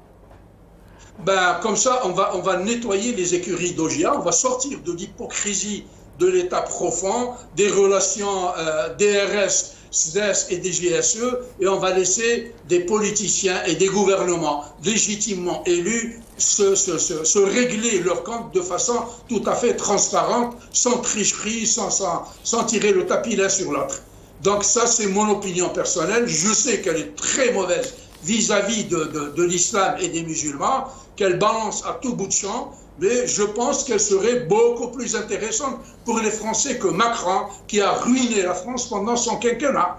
Comme ça, on va nettoyer les écuries d'Ogia, on va sortir de l'hypocrisie de l'État profond, des relations DRS, SDES et DGSE, et on va laisser des politiciens et des gouvernements légitimement élus se régler leur compte de façon tout à fait transparente, sans tricherie, sans tirer le tapis l'un sur l'autre. Donc ça, c'est mon opinion personnelle. Je sais qu'elle est très mauvaise vis-à-vis de l'islam et des musulmans, qu'elle balance à tout bout de champ, mais je pense qu'elle serait beaucoup plus intéressante pour les Français que Macron, qui a ruiné la France pendant son quinquennat.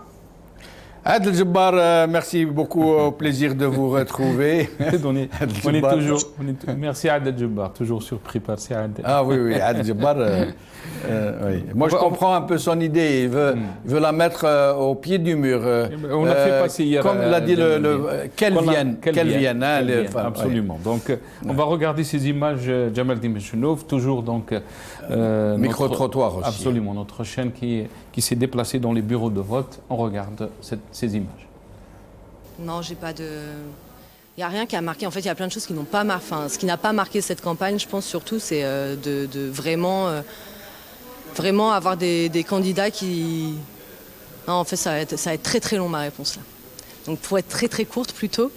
Adel Jabbar, merci beaucoup, au plaisir de vous retrouver. Merci Adel Jabbar, toujours surpris par ces Adel. Ah oui, Adel Jabbar. Oui. Moi, je comprends un peu son idée. Il veut la mettre au pied du mur. On l'a fait passer hier. Comme l'a dit qu'elle vienne. Absolument. Donc, on va regarder ces images, Jamaldine Benchenouf, toujours donc. Micro-trottoir aussi. Absolument, notre chaîne qui s'est déplacée dans les bureaux de vote. On regarde ces images. Non, j'ai pas de... Il n'y a rien qui a marqué. En fait, il y a plein de choses qui n'ont pas marqué. Enfin, ce qui n'a pas marqué cette campagne, je pense surtout, c'est de vraiment avoir des candidats qui... Non, en fait, ça va être très très long ma réponse là. Donc pour être très très courte plutôt,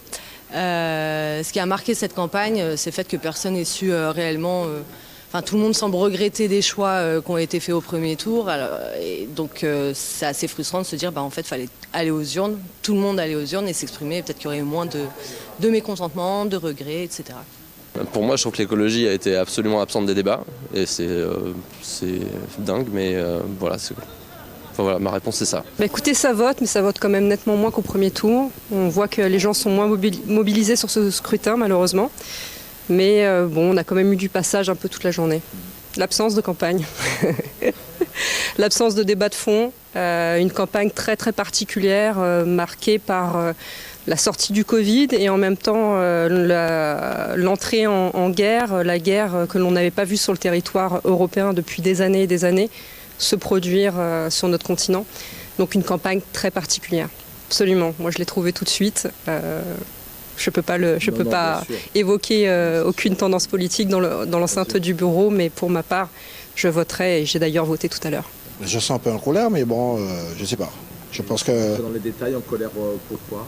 ce qui a marqué cette campagne, c'est le fait que personne n'ait su réellement... Enfin, tout le monde semble regretter des choix qui ont été faits au premier tour. Alors, et donc, c'est assez frustrant de se dire, en fait, il fallait aller aux urnes. Tout le monde allait aux urnes et s'exprimer. Peut-être qu'il y aurait eu moins de mécontentement, de regrets, etc. Pour moi, je trouve que l'écologie a été absolument absente des débats. Et c'est dingue, mais voilà, enfin, voilà, ma réponse, c'est ça. Écoutez, ça vote, mais ça vote quand même nettement moins qu'au premier tour. On voit que les gens sont moins mobilisés sur ce scrutin, malheureusement. Mais on a quand même eu du passage un peu toute la journée. L'absence de campagne, l'absence de débat de fond, une campagne très très particulière, marquée par la sortie du Covid et en même temps l'entrée en guerre, la guerre que l'on n'avait pas vue sur le territoire européen depuis des années et des années se produire sur notre continent. Donc une campagne très particulière, absolument. Moi je l'ai trouvée tout de suite. Je ne peux pas évoquer aucune tendance politique dans l'enceinte du bureau, mais pour ma part, je voterai et j'ai d'ailleurs voté tout à l'heure. Je sens un peu en colère, mais bon, je ne sais pas. Je pense que... Dans les détails, en colère, pourquoi?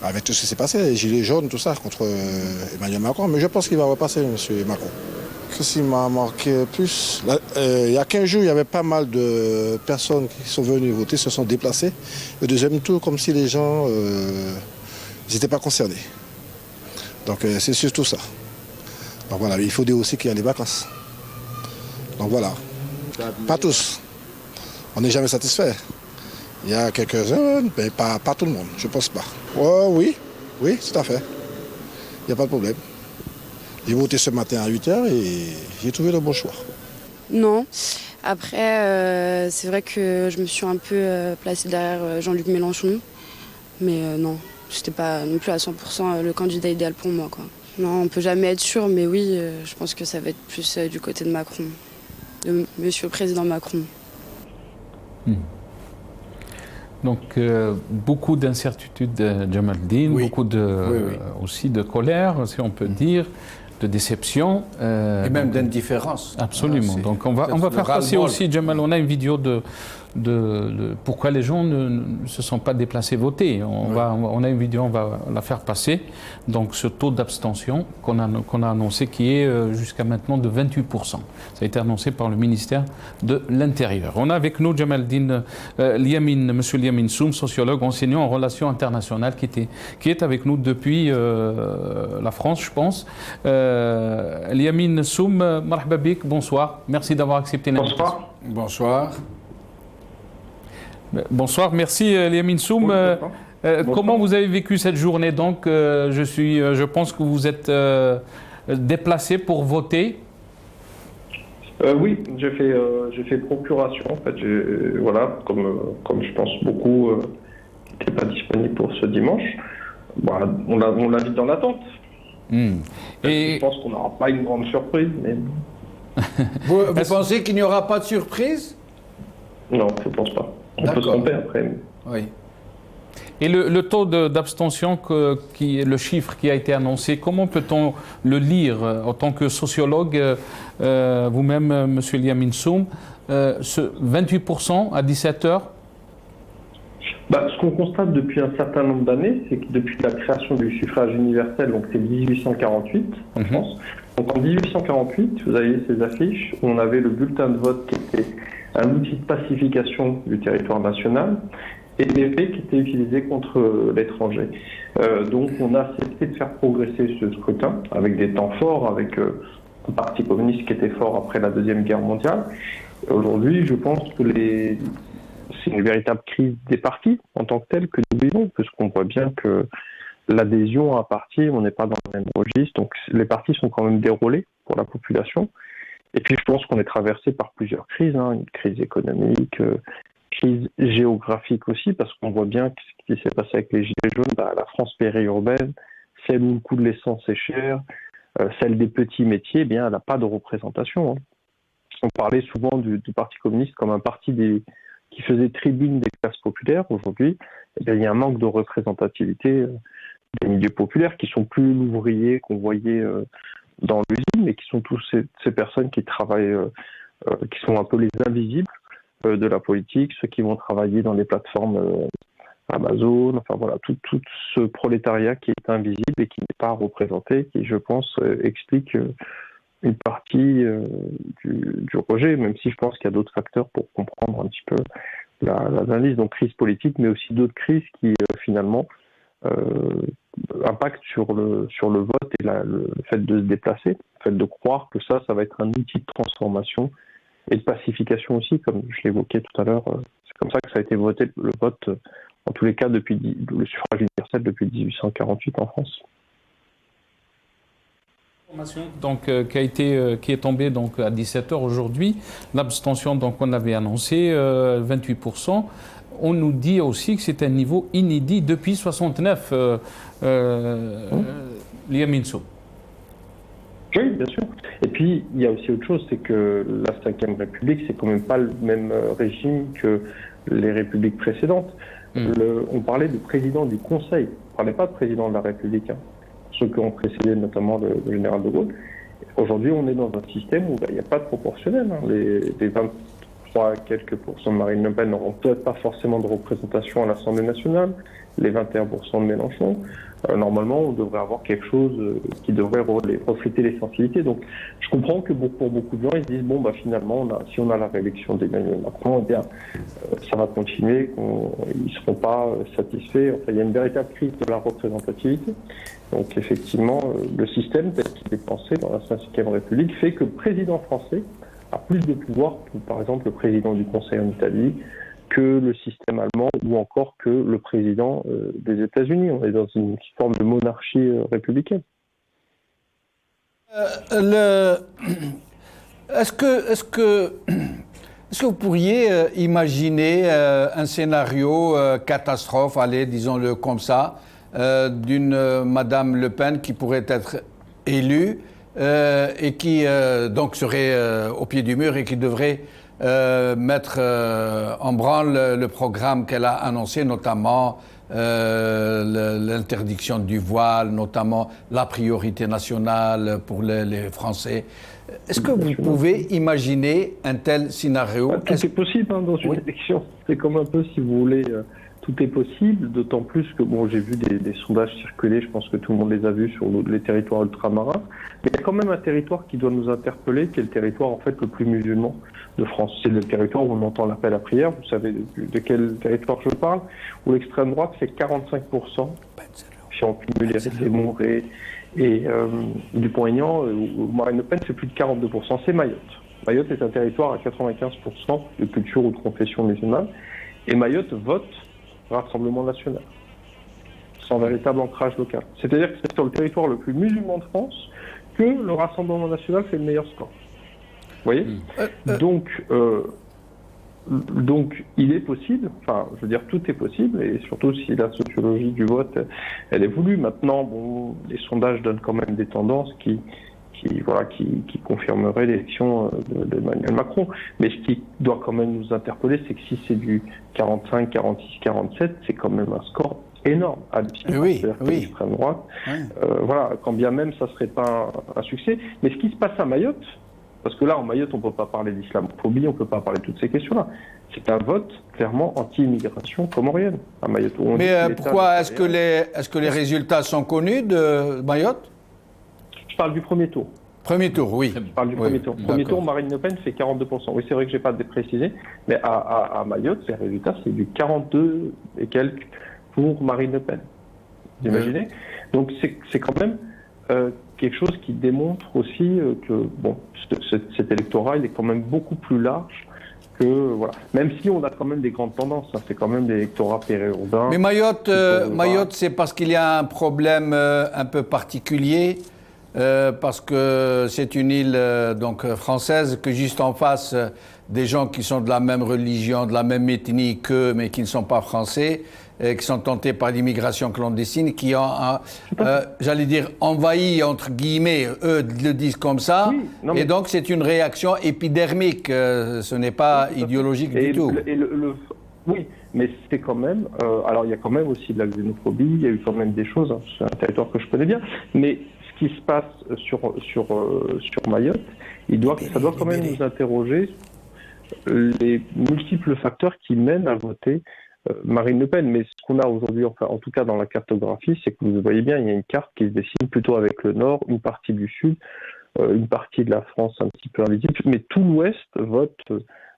Avec tout ce qui s'est passé, les gilets jaunes, tout ça, contre Emmanuel Macron. Mais je pense qu'il va repasser, M. Macron. Qu'est-ce qui m'a marqué plus? Il y a 15 jours, il y avait pas mal de personnes qui sont venues voter, se sont déplacées. Le deuxième tour, comme si les gens n'étaient pas concernés. Donc c'est surtout ça. Donc voilà, il faut dire aussi qu'il y a les vacances. Donc voilà. Pas tous. On n'est jamais satisfait. Il y a quelques-uns, mais pas tout le monde, je pense pas. Oui, tout à fait. Il n'y a pas de problème. J'ai voté ce matin à 8h et j'ai trouvé le bon choix. Non. Après, c'est vrai que je me suis un peu placée derrière Jean-Luc Mélenchon. Mais non. C'était pas non plus à 100% le candidat idéal pour moi, quoi. Non, on peut jamais être sûr, mais oui, je pense que ça va être plus du côté de Macron, de Monsieur le Président Macron. Donc, beaucoup d'incertitudes, Jamaldine, beaucoup aussi de colère, si on peut dire, de déception. Et même d'indifférence. Absolument. Donc, on va faire passer aussi, Jamal, on a une vidéo de pourquoi les gens ne se sont pas déplacés voter. On a une vidéo, on va la faire passer. Donc ce taux d'abstention qu'on a annoncé qui est jusqu'à maintenant de 28%. Ça a été annoncé par le ministère de l'Intérieur. On a avec nous Jamaldine Monsieur Liamine Soum, sociologue, enseignant en relations internationales qui est avec nous depuis la France, je pense. Liamine Soum, marhaba bik, bonsoir. Merci d'avoir accepté l'invitation. Bonsoir. Bonsoir, merci Liamine Soum. Comment vous avez vécu cette journée? Donc, je pense que vous êtes déplacé pour voter. Oui, j'ai fait procuration. En fait, voilà, comme je pense beaucoup qui n'étaient pas disponibles pour ce dimanche. Bah, on l'a mis dans l'attente. Et je pense qu'on n'aura pas une grande surprise. Mais... vous pensez qu'il n'y aura pas de surprise? Non, je ne pense pas. On peut se tromper après. Oui. Et le taux d'abstention, le chiffre qui a été annoncé, comment peut-on le lire en tant que sociologue, vous-même, M. Liamine Soum, ce 28% à 17h? Ce qu'on constate depuis un certain nombre d'années, c'est que depuis la création du suffrage universel, donc c'est 1848 en France, donc en 1848, vous avez ces affiches où on avait le bulletin de vote qui était un outil de pacification du territoire national et l'épée qui était utilisé contre l'étranger. Donc on a cessé de faire progresser ce scrutin avec des temps forts, avec un parti communiste qui était fort après la Deuxième Guerre mondiale. Aujourd'hui, je pense que c'est une véritable crise des partis en tant que telle que nous vivons, parce qu'on voit bien que l'adhésion à un parti, on n'est pas dans le même registre, donc les partis sont quand même déroulés pour la population. Et puis je pense qu'on est traversé par plusieurs crises, une crise économique, crise géographique aussi, parce qu'on voit bien ce qui s'est passé avec les Gilets jaunes, la France périurbaine, celle où le coût de l'essence est cher, celle des petits métiers, elle n'a pas de représentation. On parlait souvent du Parti communiste comme un parti qui faisait tribune des classes populaires. Aujourd'hui, il y a un manque de représentativité des milieux populaires qui sont plus l'ouvrier qu'on voyait dans l'usine, mais qui sont tous ces personnes qui travaillent, qui sont un peu les invisibles de la politique, ceux qui vont travailler dans les plateformes Amazon, enfin voilà, tout ce prolétariat qui est invisible et qui n'est pas représenté, qui, je pense, explique une partie du rejet, même si je pense qu'il y a d'autres facteurs pour comprendre un petit peu l'analyse. Donc crise politique, mais aussi d'autres crises qui finalement impactent sur le vote et le fait de se déplacer, le fait de croire que ça va être un outil de transformation et de pacification aussi, comme je l'évoquais tout à l'heure. C'est comme ça que ça a été voté, le vote, en tous les cas, depuis le suffrage universel depuis 1848 en France. Donc, qui est tombée donc à 17h aujourd'hui. L'abstention, donc on avait annoncé 28%. On nous dit aussi que c'est un niveau inédit depuis 69. Liam Sow. Oui, bien sûr. Et puis, il y a aussi autre chose, c'est que la Ve République, c'est quand même pas le même régime que les républiques précédentes. On parlait de président du Conseil, on ne parlait pas de président de la République. Ceux qui ont précédé notamment le général de Gaulle. Aujourd'hui, on est dans un système où il n'y a pas de proportionnel. Les 23 quelques pourcents de Marine Le Pen n'auront peut-être pas forcément de représentation à l'Assemblée nationale, les 21% de Mélenchon. Normalement, on devrait avoir quelque chose qui devrait refléter les sensibilités. Donc, je comprends que pour beaucoup de gens, ils se disent, finalement, si on a la réélection d'Emmanuel Macron, ça va continuer, ils ne seront pas satisfaits. Enfin, il y a une véritable crise de la représentativité. Donc, effectivement, le système tel qu'il est pensé dans la Ve République fait que le président français a plus de pouvoir que, par exemple, le président du Conseil en Italie, que le système allemand ou encore que le président des États-Unis. On est dans une forme de monarchie républicaine. Est-ce que vous pourriez imaginer un scénario catastrophe, allez, disons-le comme ça, d'une Madame Le Pen qui pourrait être élue et qui donc serait au pied du mur et qui devrait mettre en branle le programme qu'elle a annoncé, notamment l'interdiction du voile, notamment la priorité nationale pour les Français. Est-ce que vous pouvez imaginer un tel scénario? Tout est possible dans une élection. C'est comme un peu, si vous voulez, tout est possible, d'autant plus que, j'ai vu des sondages circuler, je pense que tout le monde les a vus sur les territoires ultramarins, mais il y a quand même un territoire qui doit nous interpeller, qui est le territoire en fait le plus musulman de France. C'est le territoire où on entend l'appel à prière, vous savez de quel territoire je parle, où l'extrême droite fait 45%, si on cumule les Montré et Dupont-Aignan, où Marine Le Pen fait plus de 42%, c'est Mayotte. Mayotte est un territoire à 95% de culture ou de confession musulmane, et Mayotte vote Rassemblement national, sans véritable ancrage local. C'est-à-dire que c'est sur le territoire le plus musulman de France que le Rassemblement national fait le meilleur score. Vous voyez ? Donc, il est possible, tout est possible, et surtout si la sociologie du vote, elle évolue. Maintenant, les sondages donnent quand même des tendances qui confirmeraient l'élection d'Emmanuel Macron. Mais ce qui doit quand même nous interpeller, c'est que si c'est du 45, 46, 47, c'est quand même un score énorme, hallucinant. Oui. L'extrême droite. Quand bien même ça serait pas un succès. Mais ce qui se passe à Mayotte, parce que là, en Mayotte, on ne peut pas parler d'islamophobie, on ne peut pas parler de toutes ces questions-là. C'est un vote clairement anti-immigration comorienne à Mayotte. Mais pourquoi est-ce que les résultats sont connus de Mayotte? Je parle du premier tour. Premier tour, oui. Je parle du premier tour. Premier tour, Marine Le Pen fait 42%. Oui, c'est vrai que je n'ai pas précisé, mais à Mayotte, les résultats, c'est du 42 et quelques pour Marine Le Pen. Vous imaginez? Donc c'est quand même quelque chose qui démontre aussi que cet électorat, il est quand même beaucoup plus large que, voilà. Même si on a quand même des grandes tendances, hein, c'est quand même des électorats périurbains. Mais Mayotte, c'est parce qu'il y a un problème un peu particulier, parce que c'est une île donc française, que juste en face, des gens qui sont de la même religion, de la même ethnie qu'eux, mais qui ne sont pas français, qui sont tentés par l'immigration clandestine, qui ont, j'allais dire, envahi, entre guillemets, eux le disent comme ça, oui, et donc c'est une réaction épidermique, ce n'est pas idéologique du tout. Oui, mais c'est quand même, alors il y a quand même aussi de la xénophobie, il y a eu quand même des choses, hein, c'est un territoire que je connais bien, mais ce qui se passe sur Mayotte, ça doit quand même nous interroger les multiples facteurs qui mènent à voter Marine Le Pen. Mais ce qu'on a aujourd'hui, enfin, en tout cas dans la cartographie, c'est que vous voyez bien, il y a une carte qui se dessine plutôt avec le nord, une partie du sud, une partie de la France un petit peu invisible, mais tout l'ouest vote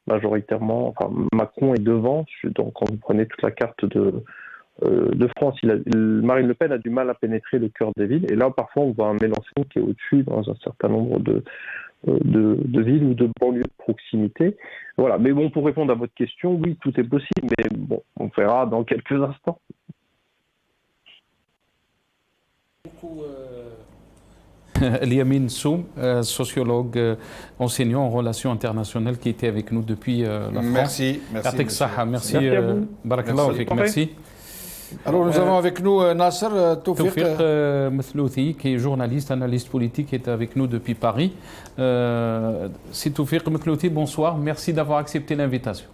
majoritairement, enfin Macron est devant, donc quand vous prenez toute la carte de France, Marine Le Pen a du mal à pénétrer le cœur des villes, et là parfois on voit un Mélenchon qui est au-dessus dans un certain nombre de villes ou de banlieues de proximité. Voilà, mais bon, pour répondre à votre question, oui, tout est possible, mais bon, on verra dans quelques instants. Eliamine Soum, sociologue, enseignant en relations internationales qui était avec nous depuis la France. Merci. Merci à vous. Merci. Alors nous avons avec nous Nasser Toufiq Methlouthi, qui est journaliste, analyste politique, qui est avec nous depuis Paris. C'est Toufiq Methlouthi, bonsoir, merci d'avoir accepté l'invitation.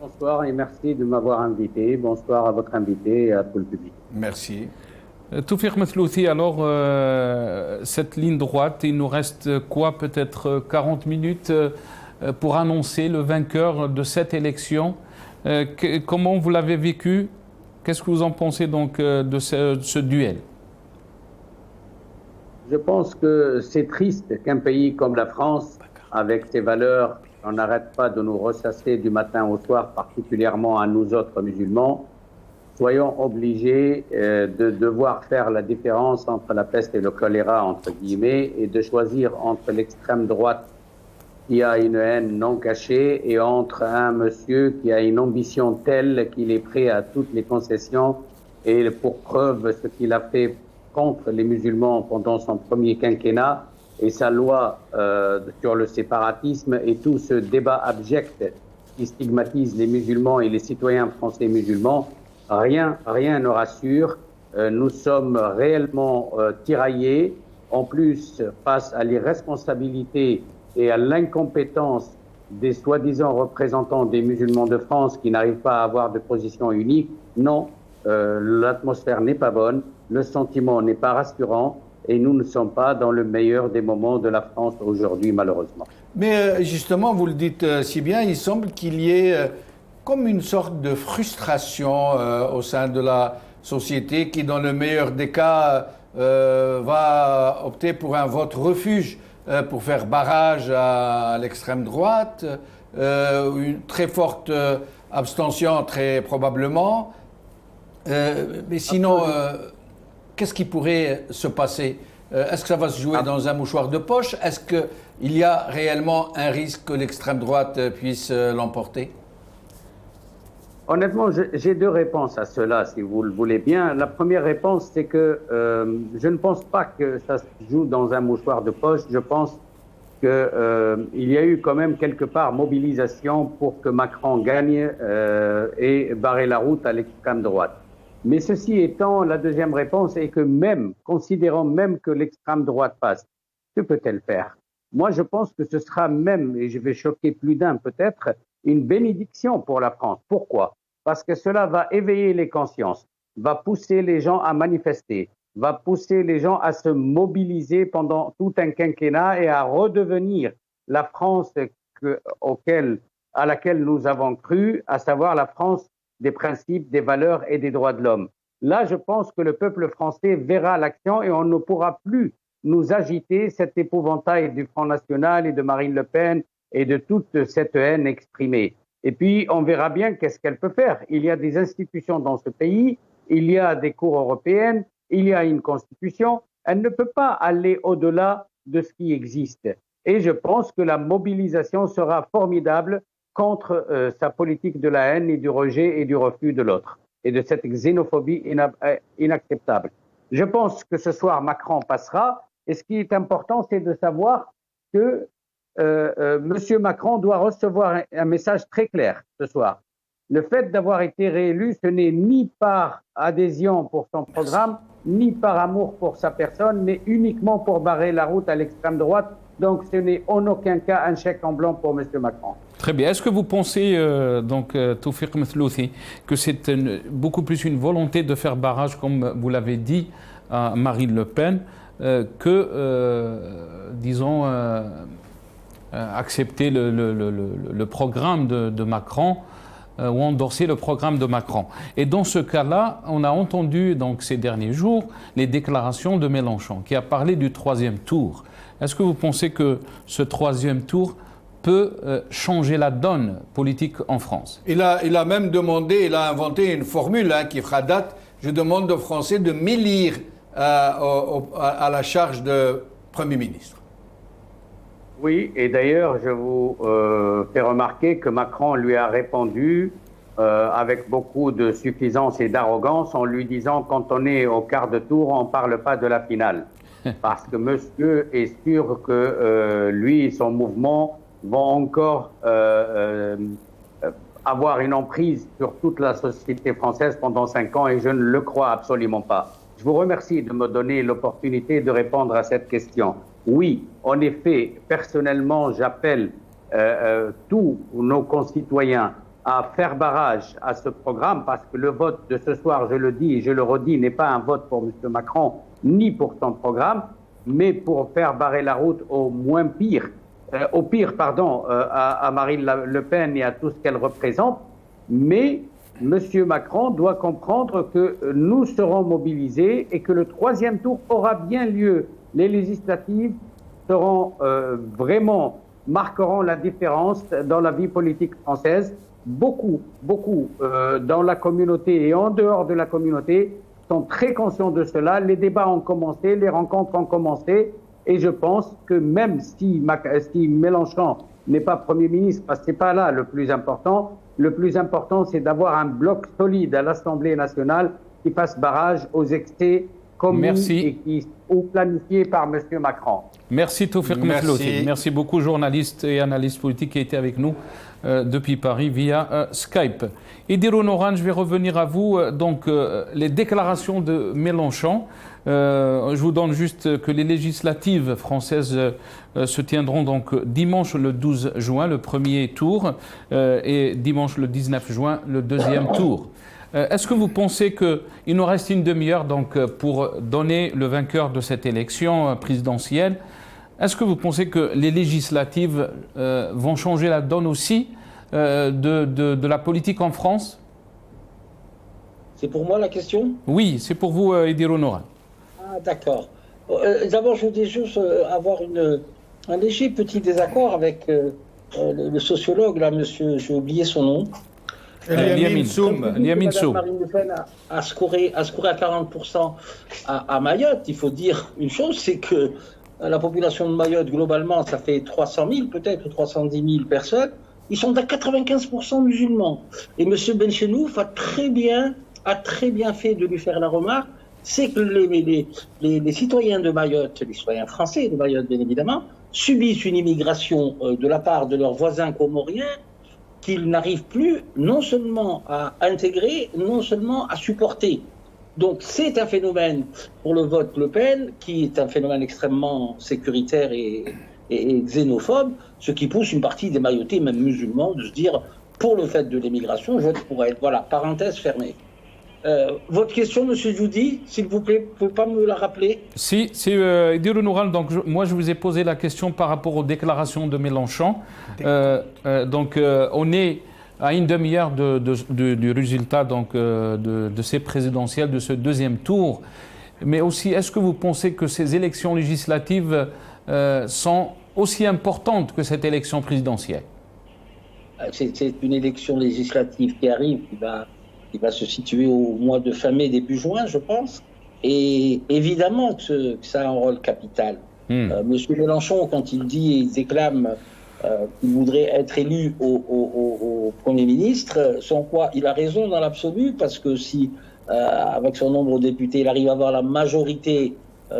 Bonsoir et merci de m'avoir invité. Bonsoir à votre invité et à tout le public. Merci. Toufiq Methlouthi, alors cette ligne droite, il nous reste quoi, peut-être 40 minutes pour annoncer le vainqueur de cette élection. Comment vous l'avez vécu? Qu'est-ce que vous en pensez donc de ce duel? Je pense que c'est triste qu'un pays comme la France, avec ses valeurs, on n'arrête pas de nous ressasser du matin au soir, particulièrement à nous autres musulmans, soyons obligés de devoir faire la différence entre la peste et le choléra, entre guillemets, et de choisir entre l'extrême droite qui a une haine non cachée et entre un monsieur qui a une ambition telle qu'il est prêt à toutes les concessions, et pour preuve ce qu'il a fait contre les musulmans pendant son premier quinquennat et sa loi sur le séparatisme et tout ce débat abject qui stigmatise les musulmans et les citoyens français musulmans. Rien ne rassure. Nous sommes réellement tiraillés. En plus, face à l'irresponsabilité et à l'incompétence des soi-disant représentants des musulmans de France qui n'arrivent pas à avoir de position unique, non, l'atmosphère n'est pas bonne, le sentiment n'est pas rassurant et nous ne sommes pas dans le meilleur des moments de la France aujourd'hui, malheureusement. Mais justement, vous le dites si bien, il semble qu'il y ait comme une sorte de frustration au sein de la société qui, dans le meilleur des cas, va opter pour un vote refuge pour faire barrage à l'extrême droite, une très forte abstention très probablement. Mais sinon, qu'est-ce qui pourrait se passer? Est-ce que ça va se jouer dans un mouchoir de poche? Est-ce qu'il y a réellement un risque que l'extrême droite puisse l'emporter? Honnêtement, j'ai deux réponses à cela, si vous le voulez bien. La première réponse, c'est que je ne pense pas que ça se joue dans un mouchoir de poche. Je pense qu'il y a eu quand même quelque part mobilisation pour que Macron gagne et barrer la route à l'extrême droite. Mais ceci étant, la deuxième réponse est que même, considérant même que l'extrême droite passe, que peut-elle faire? Moi, je pense que ce sera même, et je vais choquer plus d'un peut-être, une bénédiction pour la France. Pourquoi? Parce que cela va éveiller les consciences, va pousser les gens à manifester, va pousser les gens à se mobiliser pendant tout un quinquennat et à redevenir la France à laquelle nous avons cru, à savoir la France des principes, des valeurs et des droits de l'homme. Là, je pense que le peuple français verra l'action et on ne pourra plus nous agiter cet épouvantail du Front National et de Marine Le Pen et de toute cette haine exprimée. Et puis, on verra bien qu'est-ce qu'elle peut faire. Il y a des institutions dans ce pays, il y a des cours européennes, il y a une constitution. Elle ne peut pas aller au-delà de ce qui existe. Et je pense que la mobilisation sera formidable contre sa politique de la haine et du rejet et du refus de l'autre et de cette xénophobie inacceptable. Je pense que ce soir, Macron passera. Et ce qui est important, c'est de savoir que M. Macron doit recevoir un message très clair ce soir. Le fait d'avoir été réélu, ce n'est ni par adhésion pour son programme, ni par amour pour sa personne, mais uniquement pour barrer la route à l'extrême droite. Donc ce n'est en aucun cas un chèque en blanc pour M. Macron. Très bien. Est-ce que vous pensez, Toufiq Methlouthi, que c'est beaucoup plus une volonté de faire barrage, comme vous l'avez dit, à Marine Le Pen, disons, accepter le programme de Macron ou endosser le programme de Macron? Et dans ce cas-là, on a entendu donc, ces derniers jours les déclarations de Mélenchon, qui a parlé du troisième tour. Est-ce que vous pensez que ce troisième tour peut changer la donne politique en France? Il a même demandé, il a inventé une formule qui fera date. Je demande aux Français de m'élire à la charge de Premier ministre. Oui, et d'ailleurs, je vous fais remarquer que Macron lui a répondu avec beaucoup de suffisance et d'arrogance en lui disant « quand on est au quart de tour, on ne parle pas de la finale ». Parce que monsieur est sûr que lui et son mouvement vont encore avoir une emprise sur toute la société française pendant 5 ans et je ne le crois absolument pas. Je vous remercie de me donner l'opportunité de répondre à cette question. Oui, en effet, personnellement, j'appelle tous nos concitoyens à faire barrage à ce programme parce que le vote de ce soir, je le dis et je le redis, n'est pas un vote pour M. Macron ni pour son programme, mais pour faire barrer la route au pire, à Marine Le Pen et à tout ce qu'elle représente. Mais M. Macron doit comprendre que nous serons mobilisés et que le troisième tour aura bien lieu. Les législatives seront marqueront la différence dans la vie politique française. Beaucoup dans la communauté et en dehors de la communauté sont très conscients de cela. Les débats ont commencé, les rencontres ont commencé et je pense que même si Mélenchon n'est pas Premier ministre, parce que c'est pas là le plus important c'est d'avoir un bloc solide à l'Assemblée nationale qui fasse barrage aux excès commis et qui sont planifiés par M. Macron. Merci Toufiq Methlouthi. Merci beaucoup, journaliste et analyste politique qui a été avec nous depuis Paris via Skype. Idirou Noran, je vais revenir à vous. Donc, les déclarations de Mélenchon. Je vous donne juste que les législatives françaises se tiendront donc dimanche le 12 juin, le premier tour, et dimanche le 19 juin, le deuxième tour. Est-ce que vous pensez qu'il nous reste une demi-heure donc, pour donner le vainqueur de cette élection présidentielle? Est-ce que vous pensez que les législatives vont changer la donne aussi de la politique en France? C'est pour moi la question? Oui, c'est pour vous, Idirou Noran. Ah, d'accord. D'abord, je voudrais juste avoir un léger petit désaccord avec le sociologue, là, monsieur, j'ai oublié son nom. Liamine Soum. Marine Le Pen a scoré à 40% à Mayotte. Il faut dire une chose, c'est que la population de Mayotte, globalement, ça fait 300 000 peut-être, 310 000 personnes. Ils sont à 95% musulmans. Et M. Benchenouf a très bien fait de lui faire la remarque, c'est que les citoyens de Mayotte, les citoyens français de Mayotte, bien évidemment, subissent une immigration de la part de leurs voisins comoriens qu'ils n'arrivent plus non seulement à intégrer, non seulement à supporter. Donc c'est un phénomène pour le vote Le Pen qui est un phénomène extrêmement sécuritaire et xénophobe, ce qui pousse une partie des Mayotais, même musulmans, de se dire pour le fait de l'immigration, je vote pour elle. Voilà, parenthèse fermée. Votre question, monsieur Djoudi, s'il vous plaît, vous ne pouvez pas me la rappeler? Si, c'est Idirou Noran. Donc, moi, je vous ai posé la question par rapport aux déclarations de Mélenchon. On est à une demi-heure du résultat donc, de ces présidentielles, de ce deuxième tour. Mais aussi, est-ce que vous pensez que ces élections législatives sont aussi importantes que cette élection présidentielle? C'est une élection législative qui arrive, qui va se situer au mois de fin mai, début juin, je pense. Et évidemment que ça a un rôle capital. Monsieur Mélenchon, quand il dit et il déclame qu'il voudrait être élu au Premier ministre, sans quoi il a raison dans l'absolu, parce que si, avec son nombre de députés, il arrive à avoir la majorité,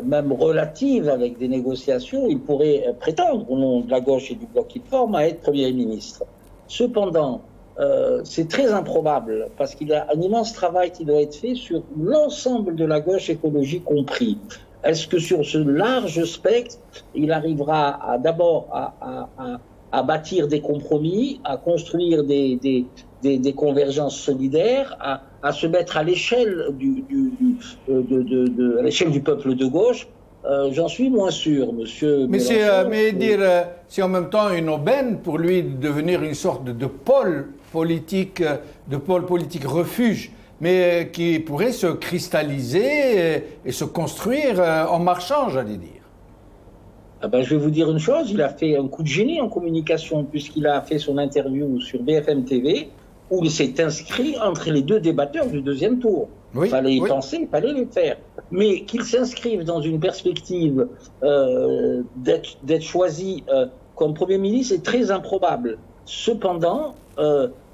même relative, avec des négociations, il pourrait prétendre, au nom de la gauche et du bloc qu'il forme, à être Premier ministre. Cependant, c'est très improbable, parce qu'il y a un immense travail qui doit être fait sur l'ensemble de la gauche écologique compris. Est-ce que sur ce large spectre, il arrivera d'abord à bâtir des compromis, à construire des convergences solidaires, à se mettre à l'échelle à l'échelle du peuple de gauche? J'en suis moins sûr, monsieur. Mais c'est en même temps une aubaine pour lui de devenir une sorte de pôle politique refuge, mais qui pourrait se cristalliser et se construire en marchant, j'allais dire. Je vais vous dire une chose, il a fait un coup de génie en communication, puisqu'il a fait son interview sur BFM TV, où il s'est inscrit entre les deux débatteurs du deuxième tour. Il fallait y penser, il fallait le faire. Mais qu'il s'inscrive dans une perspective d'être choisi comme Premier ministre est très improbable. Cependant,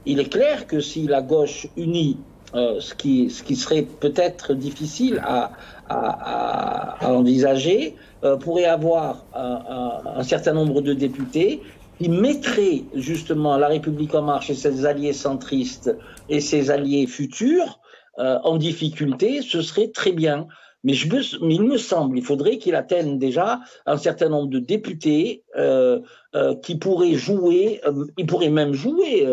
il est clair que si la gauche unie, ce qui serait peut-être difficile à envisager, pourrait avoir un certain nombre de députés qui mettraient justement La République En Marche et ses alliés centristes et ses alliés futurs en difficulté, ce serait très bien. Mais il me semble, il faudrait qu'il atteigne déjà un certain nombre de députés qui pourraient jouer, ils pourraient même jouer,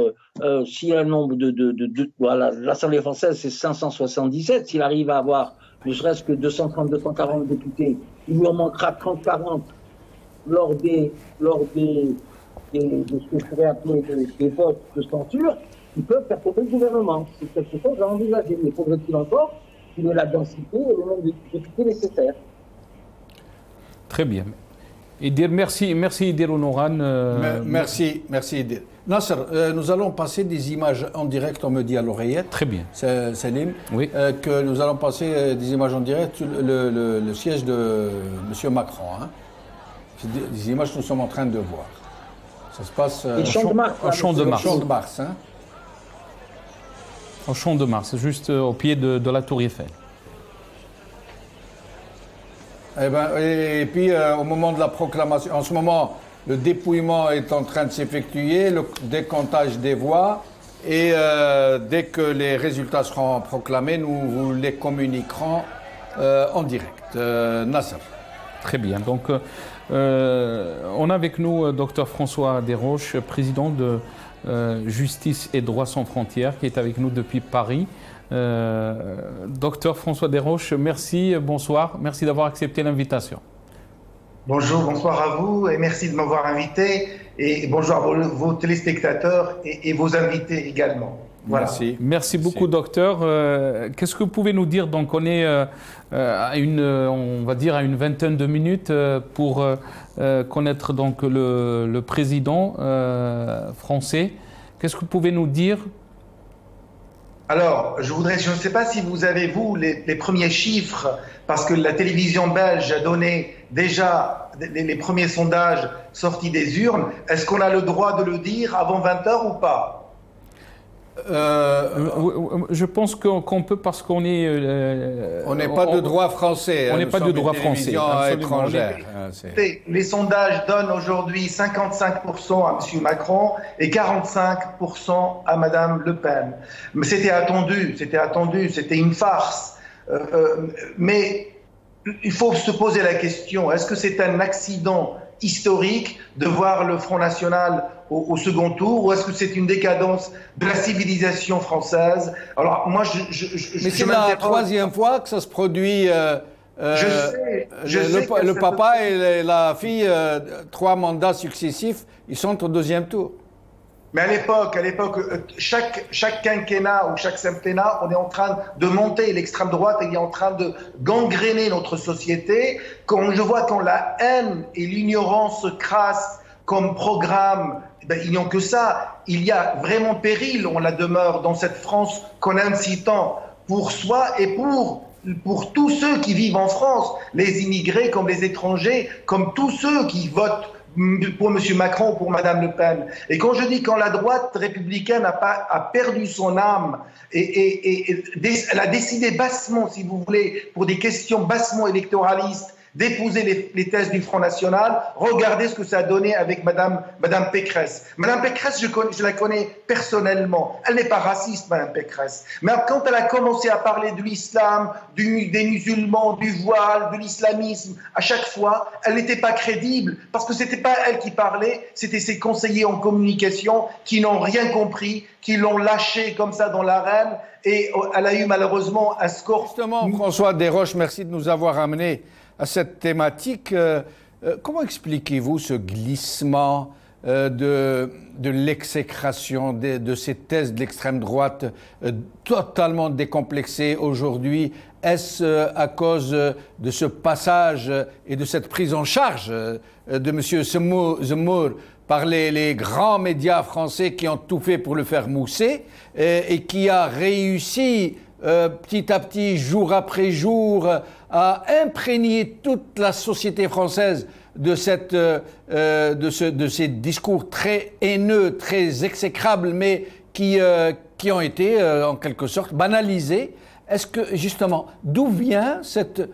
s'il y a un nombre voilà, l'Assemblée française c'est 577, s'il arrive à avoir ne serait-ce que 230-240 députés, il lui en manquera 30-40 lors de ce que je pourrais appeler des votes de censure, qui peuvent faire tomber le gouvernement. C'est quelque chose à envisager. Mais faudrait-il encore qu'il ait la densité et le nombre de députés nécessaires. Très bien. Idir, merci Idir Honoran. Merci Idir. Nasser, nous allons passer des images en direct, on me dit à l'oreillette. Très bien. Salim, oui. Que nous allons passer des images en direct, le siège de M. Macron. Hein. Des images que nous sommes en train de voir. Ça se passe au Champ de Mars. Champ de Mars, hein. Au Champ de Mars, juste au pied de la Tour Eiffel. Et puis, au moment de la proclamation, en ce moment, le dépouillement est en train de s'effectuer, le décomptage des voix, et dès que les résultats seront proclamés, nous vous les communiquerons en direct. Nasser. Très bien. Donc, on a avec nous Dr François Desroches, président de Justice et Droit sans frontières, qui est avec nous depuis Paris. Docteur François Desroches, merci, bonsoir, merci d'avoir accepté l'invitation. Bonjour, bonsoir à vous et merci de m'avoir invité et bonjour à vos téléspectateurs et vos invités également. Voilà. Merci beaucoup, docteur. Qu'est-ce que vous pouvez nous dire? Donc, on est on va dire à une vingtaine de minutes pour connaître donc le président français. Qu'est-ce que vous pouvez nous dire? Alors, je ne sais pas si vous avez, vous, les premiers chiffres, parce que la télévision belge a donné déjà les premiers sondages sortis des urnes. Est-ce qu'on a le droit de le dire avant 20h ou pas? Je pense qu'on peut parce qu'on est... on n'est pas de droit français. On n'est pas de droit français. Étrangère. Les sondages donnent aujourd'hui 55% à M. Macron et 45% à Mme Le Pen. Mais c'était attendu, c'était une farce. Mais il faut se poser la question, est-ce que c'est un accident historique de voir le Front National au second tour, ou est-ce que c'est une décadence de la civilisation française? Alors moi, mais c'est la troisième fois que ça se produit. Le papa et la fille, 3 mandats successifs, ils sont au deuxième tour. Mais à l'époque, chaque quinquennat ou chaque septennat, on est en train de monter, l'extrême droite est en train de gangréner notre société. Quand je vois quand la haine et l'ignorance crassent comme programme, il n'y a que ça. Il y a vraiment péril, on la demeure dans cette France qu'on aime si tant, pour soi et pour pour tous ceux qui vivent en France, les immigrés comme les étrangers, comme tous ceux qui votent pour M. Macron ou pour Mme Le Pen. Et quand je dis quand la droite républicaine a perdu son âme et elle a décidé bassement, si vous voulez, pour des questions bassement électoralistes, d'épouser les thèses du Front National, regardez ce que ça a donné avec Madame Pécresse. Madame Pécresse, je la connais personnellement. Elle n'est pas raciste, Madame Pécresse. Mais quand elle a commencé à parler de l'islam, des musulmans, du voile, de l'islamisme, à chaque fois, elle n'était pas crédible. Parce que c'était pas elle qui parlait, c'était ses conseillers en communication qui n'ont rien compris, qui l'ont lâchée comme ça dans l'arène. Et elle a eu malheureusement un score... Justement, François Desroches, merci de nous avoir amenés à cette thématique. Comment expliquez-vous ce glissement de l'exécration de ces thèses de l'extrême droite totalement décomplexées aujourd'hui? Est-ce à cause de ce passage et de cette prise en charge de M. Zemmour par les grands médias français qui ont tout fait pour le faire mousser et qui a réussi petit à petit, jour après jour, à imprégner toute la société française de ces discours très haineux, très exécrables, mais qui ont été en quelque sorte banalisés. Est-ce que, justement, d'où vient cette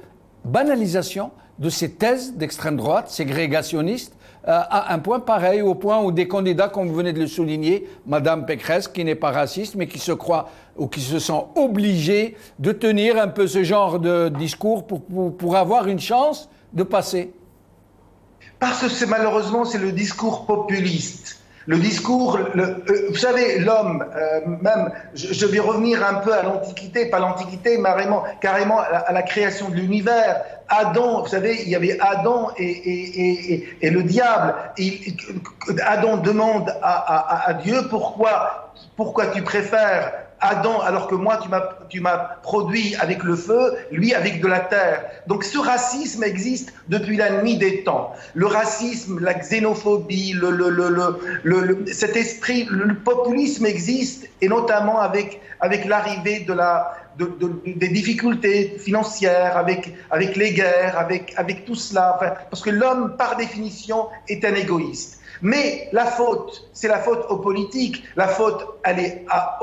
banalisation de ces thèses d'extrême droite, ségrégationnistes, à un point pareil, au point où des candidats, comme vous venez de le souligner, Madame Pécresse, qui n'est pas raciste, mais qui se croit ou qui se sent obligée de tenir un peu ce genre de discours pour avoir une chance de passer? Parce que malheureusement, c'est le discours populiste. Le discours, vous savez, l'homme, même, je vais revenir un peu à l'Antiquité, pas l'Antiquité, mais carrément à la création de l'univers. Adam, vous savez, il y avait Adam et le diable. Adam demande à Dieu pourquoi tu préfères Adam alors que moi tu m'as produit avec le feu, lui avec de la terre. Donc ce racisme existe depuis la nuit des temps. Le racisme, la xénophobie, cet esprit, le populisme existe, et notamment avec l'arrivée des difficultés financières, avec les guerres, avec tout cela. Enfin, parce que l'homme, par définition, est un égoïste. Mais la faute, c'est la faute aux politiques. La faute, elle est à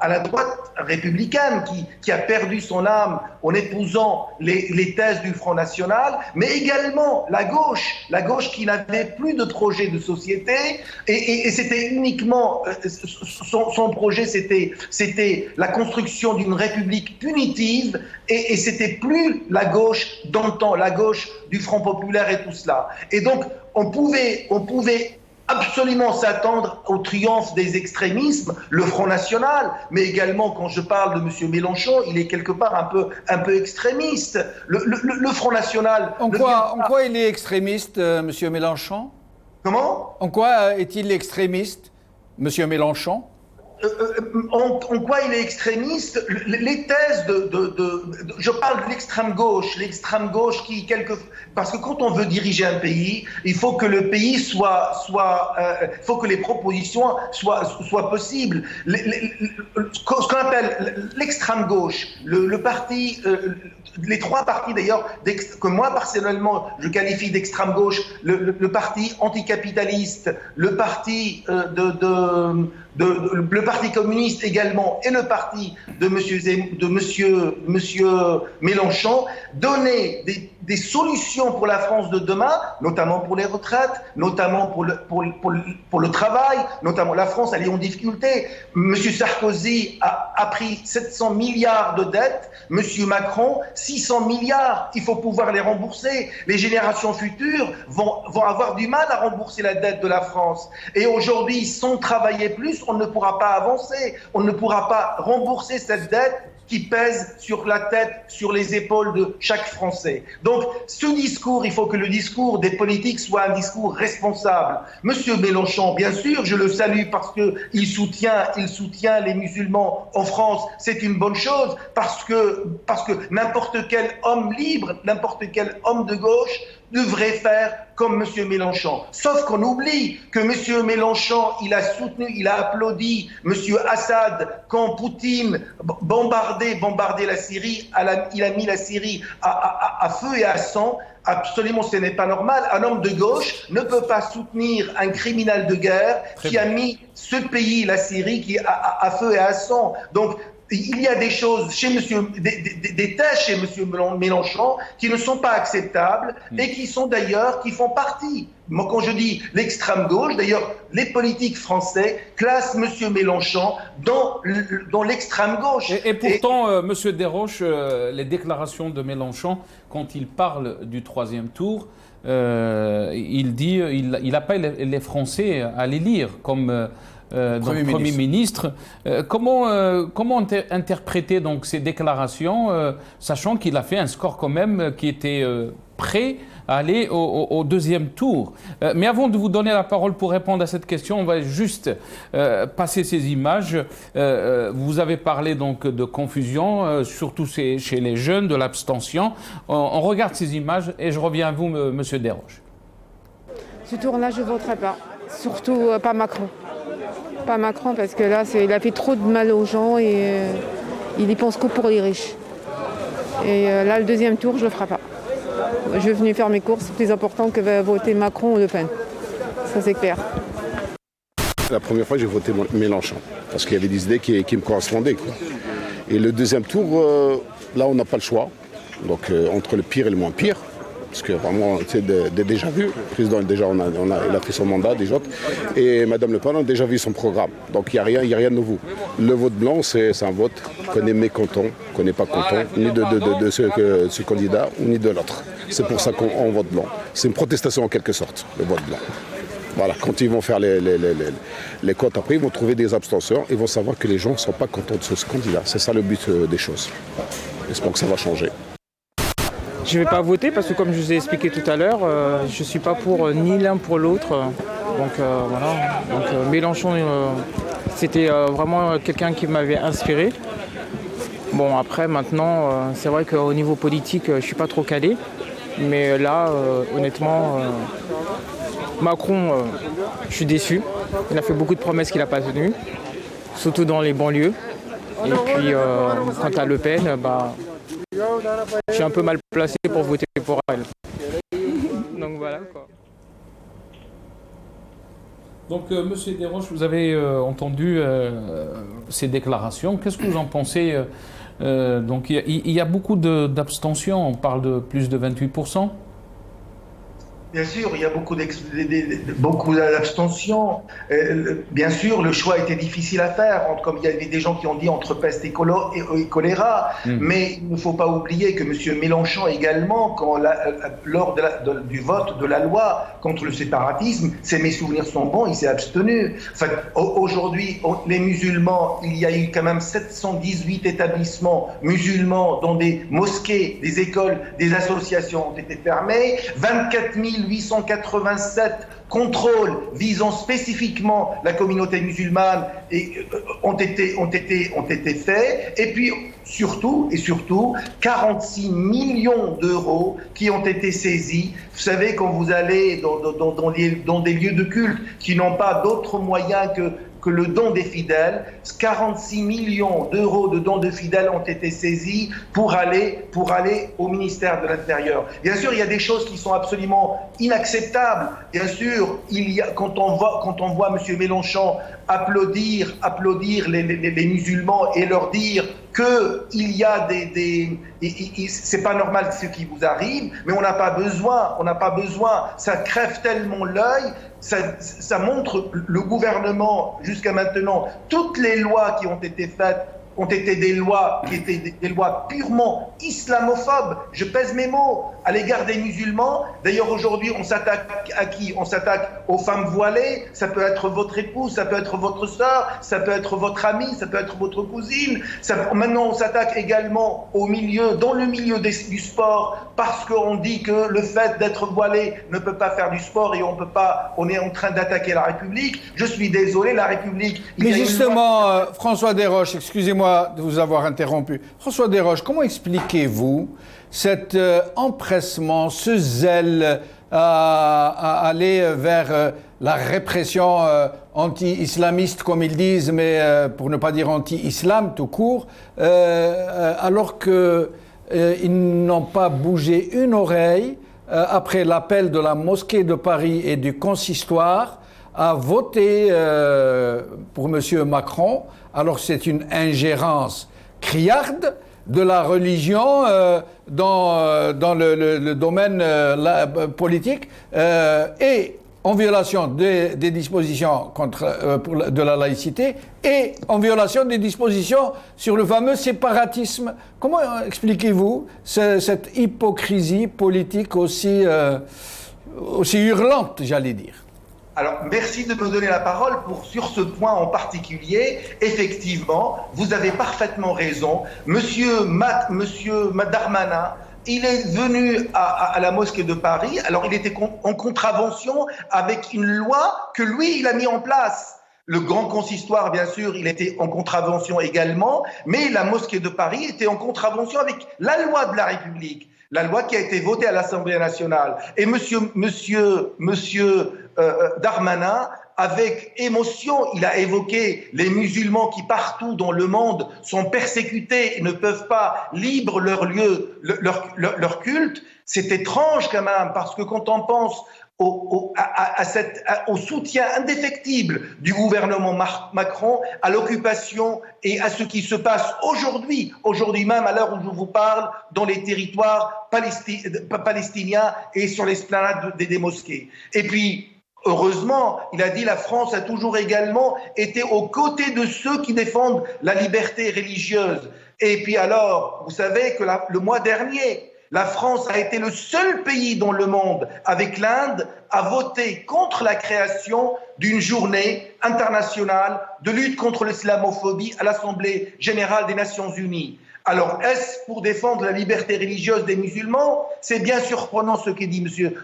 la droite républicaine qui a perdu son âme en épousant les thèses du Front National, mais également la gauche qui n'avait plus de projet de société, et c'était uniquement son projet, c'était la construction d'une république punitive, et c'était plus la gauche d'antan, la gauche du Front populaire et tout cela. Et donc on pouvait absolument s'attendre au triomphe des extrémismes, le Front National, mais également, quand je parle de M. Mélenchon, il est quelque part un peu extrémiste. Le Front National... En quoi il est extrémiste, M. Mélenchon? Comment? En quoi est-il extrémiste, M. Mélenchon? En quoi il est extrémiste? Les thèses je parle de l'extrême gauche qui parce que quand on veut diriger un pays, il faut que le pays faut que les propositions soient possibles. Ce qu'on appelle l'extrême gauche, le parti, les trois partis d'ailleurs que moi personnellement je qualifie d'extrême gauche, le parti anticapitaliste, le parti le Parti communiste également, et le parti de monsieur Mélenchon, donner des solutions pour la France de demain, notamment pour les retraites, notamment pour le travail, notamment la France, elle est en difficulté. Monsieur Sarkozy a pris 700 milliards de dettes, monsieur Macron 600 milliards. Il faut pouvoir les rembourser. Les générations futures vont avoir du mal à rembourser la dette de la France. Et aujourd'hui, sans travailler plus, on ne pourra pas avancer, on ne pourra pas rembourser cette dette qui pèse sur la tête, sur les épaules de chaque Français. Donc, ce discours, il faut que le discours des politiques soit un discours responsable. Monsieur Mélenchon, bien sûr, je le salue parce qu'il soutient les musulmans en France. C'est une bonne chose parce que n'importe quel homme libre, n'importe quel homme de gauche devrait faire comme M. Mélenchon. Sauf qu'on oublie que M. Mélenchon, il a soutenu, il a applaudi M. Assad quand Poutine bombardait la Syrie, il a mis la Syrie à feu et à sang. Absolument, ce n'est pas normal. Un homme de gauche ne peut pas soutenir un criminel de guerre qui a mis ce pays, la Syrie, à feu et à sang. Donc, il y a des choses chez des tâches chez M. Mélenchon qui ne sont pas acceptables et qui font partie. Moi, quand je dis l'extrême gauche, d'ailleurs, les politiques français classent M. Mélenchon dans l'extrême gauche. Et pourtant, M. Desroches, les déclarations de Mélenchon, quand il parle du troisième tour, il appelle les Français à les lire comme Premier ministre. Comment interpréter donc ces déclarations, sachant qu'il a fait un score quand même qui était prêt à aller au deuxième tour. Mais avant de vous donner la parole pour répondre à cette question, on va juste passer ces images. Vous avez parlé donc de confusion, surtout chez les jeunes, de l'abstention. On regarde ces images et je reviens à vous, Monsieur Desroches. Ce tour-là, je ne voterai pas. Surtout pas Macron. Pas Macron parce que là, il a fait trop de mal aux gens et il y pense que pour les riches. Et là, le deuxième tour, je ne le ferai pas. Je vais venir faire mes courses, c'est plus important que de voter Macron ou Le Pen. Ça, c'est clair. La première fois, j'ai voté Mélenchon parce qu'il y avait des idées qui me correspondaient, quoi. Et le deuxième tour, là, on n'a pas le choix. Donc, entre le pire et le moins pire. Parce que vraiment, c'est déjà vu. Le président, déjà, il a fait son mandat, déjà. Et Mme Le Pen, on a déjà vu son programme. Donc, il n'y a rien de nouveau. Le vote blanc, c'est un vote qu'on est mécontent, qu'on n'est pas content, ni de ce candidat, ni de l'autre. C'est pour ça qu'on vote blanc. C'est une protestation en quelque sorte, le vote blanc. Voilà, quand ils vont faire les comptes après, ils vont trouver des abstentions, ils vont savoir que les gens ne sont pas contents de ce candidat. C'est ça le but des choses. J'espère que ça va changer. Je ne vais pas voter parce que, comme je vous ai expliqué tout à l'heure, je ne suis pas pour ni l'un pour l'autre. Donc voilà. Donc Mélenchon, c'était vraiment quelqu'un qui m'avait inspiré. Bon, après, maintenant, c'est vrai qu'au niveau politique, je ne suis pas trop calé. Mais là, honnêtement, Macron, je suis déçu. Il a fait beaucoup de promesses qu'il n'a pas tenues, surtout dans les banlieues. Et puis, quant à Le Pen, je suis un peu mal placé pour voter pour elle. Donc voilà, quoi. Donc, Monsieur Desroches, vous avez entendu ces déclarations. Qu'est-ce que vous en pensez? Donc, il y a beaucoup d'abstention. On parle de plus de 28%. Bien sûr, il y a beaucoup d'abstention. Bien sûr, le choix était difficile à faire, comme il y avait des gens qui ont dit entre peste et choléra. Mais il ne faut pas oublier que M. Mélenchon également, lors du vote de la loi contre le séparatisme, si mes souvenirs sont bons, il s'est abstenu. Enfin, aujourd'hui, les musulmans, il y a eu quand même 718 établissements musulmans dont des mosquées, des écoles, des associations ont été fermées, 24 887 contrôles visant spécifiquement la communauté musulmane ont été faits. Et puis, surtout, 46 millions d'euros qui ont été saisis. Vous savez, quand vous allez dans des lieux de culte qui n'ont pas d'autre moyen que le don des fidèles, 46 millions d'euros de dons de fidèles ont été saisis pour aller au ministère de l'Intérieur. Bien sûr, il y a des choses qui sont absolument inacceptables. Bien sûr, quand on voit M. Mélenchon applaudir les musulmans et leur dire qu'il y a c'est pas normal ce qui vous arrive, mais on n'a pas besoin, ça crève tellement l'œil. Ça montre le gouvernement jusqu'à maintenant. Toutes les lois qui ont été faites ont été des lois qui étaient des lois purement islamophobes. Je pèse mes mots à l'égard des musulmans. D'ailleurs, aujourd'hui, on s'attaque à qui? On s'attaque aux femmes voilées. Ça peut être votre épouse, ça peut être votre sœur, ça peut être votre amie, ça peut être votre cousine. Maintenant, on s'attaque également dans le milieu du sport, parce qu'on dit que le fait d'être voilé ne peut pas faire du sport et on est en train d'attaquer la République. Je suis désolé, la République... Mais justement, François Desroches, excusez-moi de vous avoir interrompu. François Desroches, comment expliquez-vous cet empressement, ce zèle à aller vers la répression anti-islamiste, comme ils disent, mais pour ne pas dire anti-islam tout court, alors qu'ils n'ont pas bougé une oreille après l'appel de la mosquée de Paris et du consistoire à voter pour M. Macron. Alors c'est une ingérence criarde de la religion dans le domaine politique et en violation des dispositions de la laïcité et en violation des dispositions sur le fameux séparatisme. Comment expliquez-vous cette hypocrisie politique aussi hurlante, j'allais dire? Alors, merci de me donner la parole sur ce point en particulier. Effectivement, vous avez parfaitement raison. Monsieur Darmanin, il est venu à la mosquée de Paris. Alors, il était en contravention avec une loi que lui, il a mis en place. Le grand consistoire, bien sûr, il était en contravention également, mais la mosquée de Paris était en contravention avec la loi de la République, la loi qui a été votée à l'Assemblée nationale. Et monsieur Darmanin, avec émotion, il a évoqué les musulmans qui partout dans le monde sont persécutés et ne peuvent pas libre leur culte. C'est étrange quand même, parce que quand on pense au soutien indéfectible du gouvernement Macron à l'occupation et à ce qui se passe aujourd'hui même à l'heure où je vous parle, dans les territoires palestiniens et sur l'esplanade des mosquées. Et puis, heureusement, il a dit, la France a toujours également été aux côtés de ceux qui défendent la liberté religieuse. Et puis alors, vous savez que le mois dernier, la France a été le seul pays dans le monde, avec l'Inde, à voter contre la création d'une journée internationale de lutte contre l'islamophobie à l'Assemblée générale des Nations unies. Alors, est-ce pour défendre la liberté religieuse des musulmans? C'est bien surprenant ce qu'est dit monsieur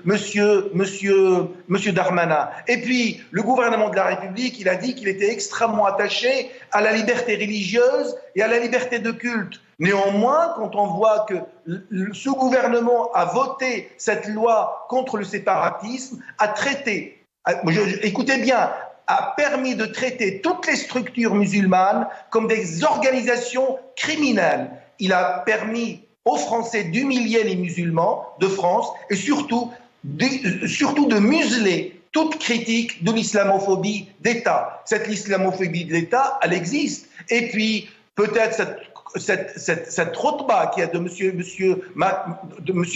Darmanin. Et puis, le gouvernement de la République, il a dit qu'il était extrêmement attaché à la liberté religieuse et à la liberté de culte. Néanmoins, quand on voit que ce gouvernement a voté cette loi contre le séparatisme, écoutez bien, a permis de traiter toutes les structures musulmanes comme des organisations criminelles. Il a permis aux Français d'humilier les musulmans de France et surtout de museler toute critique de l'islamophobie d'État. Cette islamophobie d'État, elle existe. Et puis, peut-être cette rotba qu'il y a de monsieur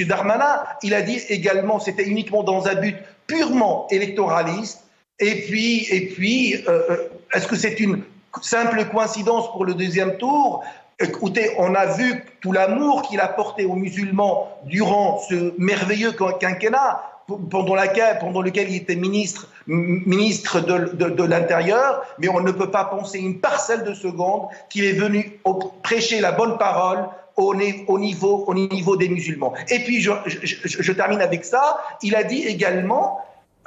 Darmanin, il a dit également, c'était uniquement dans un but purement électoraliste. Et puis, est-ce que c'est une simple coïncidence pour le deuxième tour? Écoutez, on a vu tout l'amour qu'il a porté aux musulmans durant ce merveilleux quinquennat, pendant lequel il était ministre de l'Intérieur, mais on ne peut pas penser une parcelle de seconde qu'il est venu prêcher la bonne parole au niveau des musulmans. Et puis, je termine avec ça, il a dit également...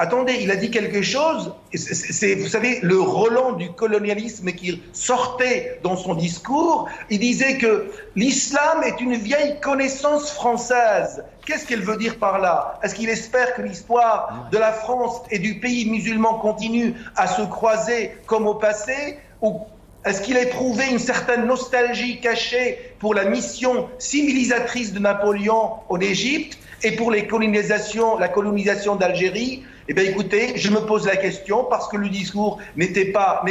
Attendez, il a dit quelque chose, c'est, vous savez, le Roland du colonialisme qui sortait dans son discours. Il disait que l'islam est une vieille connaissance française. Qu'est-ce qu'elle veut dire par là? Est-ce qu'il espère que l'histoire de la France et du pays musulman continue à se croiser comme au passé? Ou est-ce qu'il a éprouvé une certaine nostalgie cachée pour la mission civilisatrice de Napoléon en Égypte et pour la colonisation d'Algérie? Eh bien, écoutez, je me pose la question parce que le discours n'était pas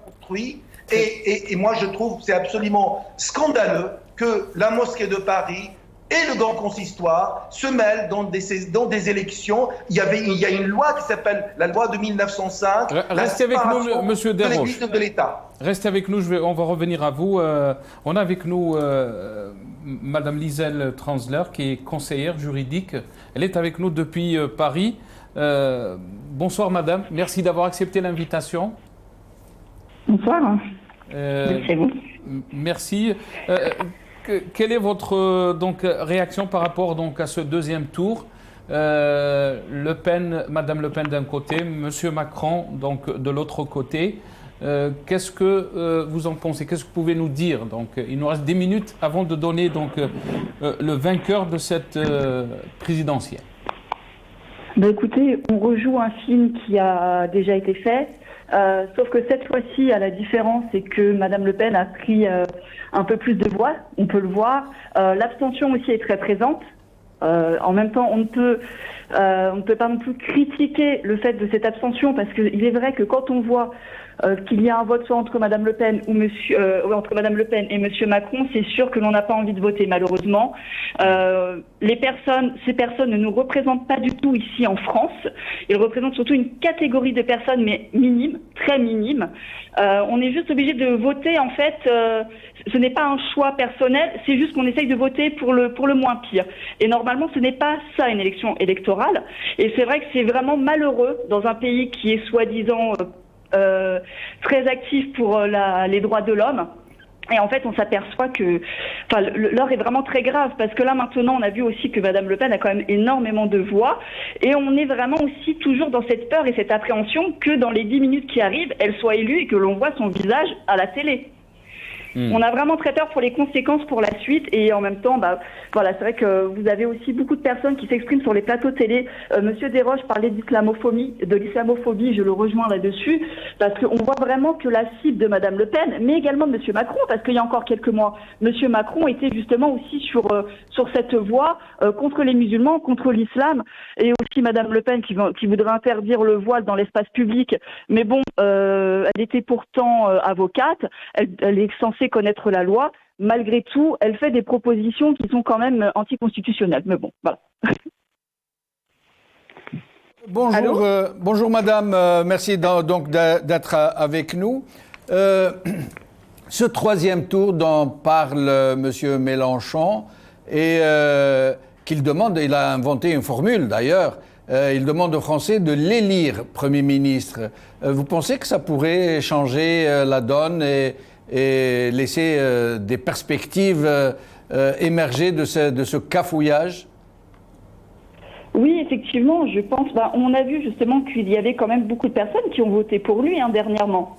construit. Et moi, je trouve que c'est absolument scandaleux que la mosquée de Paris et le grand consistoire se mêlent dans des élections. Il y a une loi qui s'appelle la loi de 1905. Restez avec nous, monsieur Desroches. De l'Église de l'État. Restez avec nous, on va revenir à vous. On a avec nous Madame Liselle Transler, qui est conseillère juridique. Elle est avec nous depuis Paris. Bonsoir Madame, merci d'avoir accepté l'invitation. Bonsoir. Merci à vous. Merci. Quelle est votre réaction par rapport à ce deuxième tour? Le Pen, Madame Le Pen d'un côté, Monsieur Macron de l'autre côté. Qu'est-ce que vous en pensez? Qu'est-ce que vous pouvez nous dire? Il nous reste 10 minutes avant de donner le vainqueur de cette présidentielle. Écoutez, on rejoue un film qui a déjà été fait, sauf que cette fois-ci, à la différence, c'est que Madame Le Pen a pris un peu plus de voix, on peut le voir. L'abstention aussi est très présente. En même temps, on ne peut pas non plus critiquer le fait de cette abstention, parce qu'il est vrai que quand on voit qu'il y a un vote soit entre Madame Le Pen entre Madame Le Pen et Monsieur Macron, c'est sûr que l'on n'a pas envie de voter, malheureusement. Ces personnes ne nous représentent pas du tout ici en France. Ils représentent surtout une catégorie de personnes, mais minime, très minime. On est juste obligé de voter, en fait. Ce n'est pas un choix personnel, c'est juste qu'on essaye de voter pour le moins pire. Et normalement, ce n'est pas ça une élection électorale. Et c'est vrai que c'est vraiment malheureux dans un pays qui est soi-disant très actif pour les droits de l'homme. Et en fait, on s'aperçoit que l'heure est vraiment très grave, parce que là, maintenant, on a vu aussi que Madame Le Pen a quand même énormément de voix, et on est vraiment aussi toujours dans cette peur et cette appréhension que dans les 10 minutes qui arrivent, elle soit élue et que l'on voit son visage à la télé. On a vraiment très peur pour les conséquences pour la suite, et en même temps, c'est vrai que vous avez aussi beaucoup de personnes qui s'expriment sur les plateaux télé. Monsieur Desroches parlait de l'islamophobie, je le rejoins là-dessus, parce qu'on voit vraiment que la cible de Madame Le Pen, mais également de Monsieur Macron, parce qu'il y a encore quelques mois, Monsieur Macron était justement aussi sur cette voie contre les musulmans, contre l'islam, et aussi Madame Le Pen qui voudrait interdire le voile dans l'espace public. Mais bon, elle était pourtant avocate, elle est censée connaître la loi. Malgré tout, elle fait des propositions qui sont quand même anticonstitutionnelles. Mais bon, voilà. Bonjour madame, merci donc d'être avec nous. Ce troisième tour dont parle monsieur Mélenchon, et qu'il demande, il a inventé une formule d'ailleurs, il demande aux Français de l'élire Premier ministre. Vous pensez que ça pourrait changer la donne et laisser des perspectives émerger de ce cafouillage? Oui, effectivement, je pense. On a vu justement qu'il y avait quand même beaucoup de personnes qui ont voté pour lui dernièrement.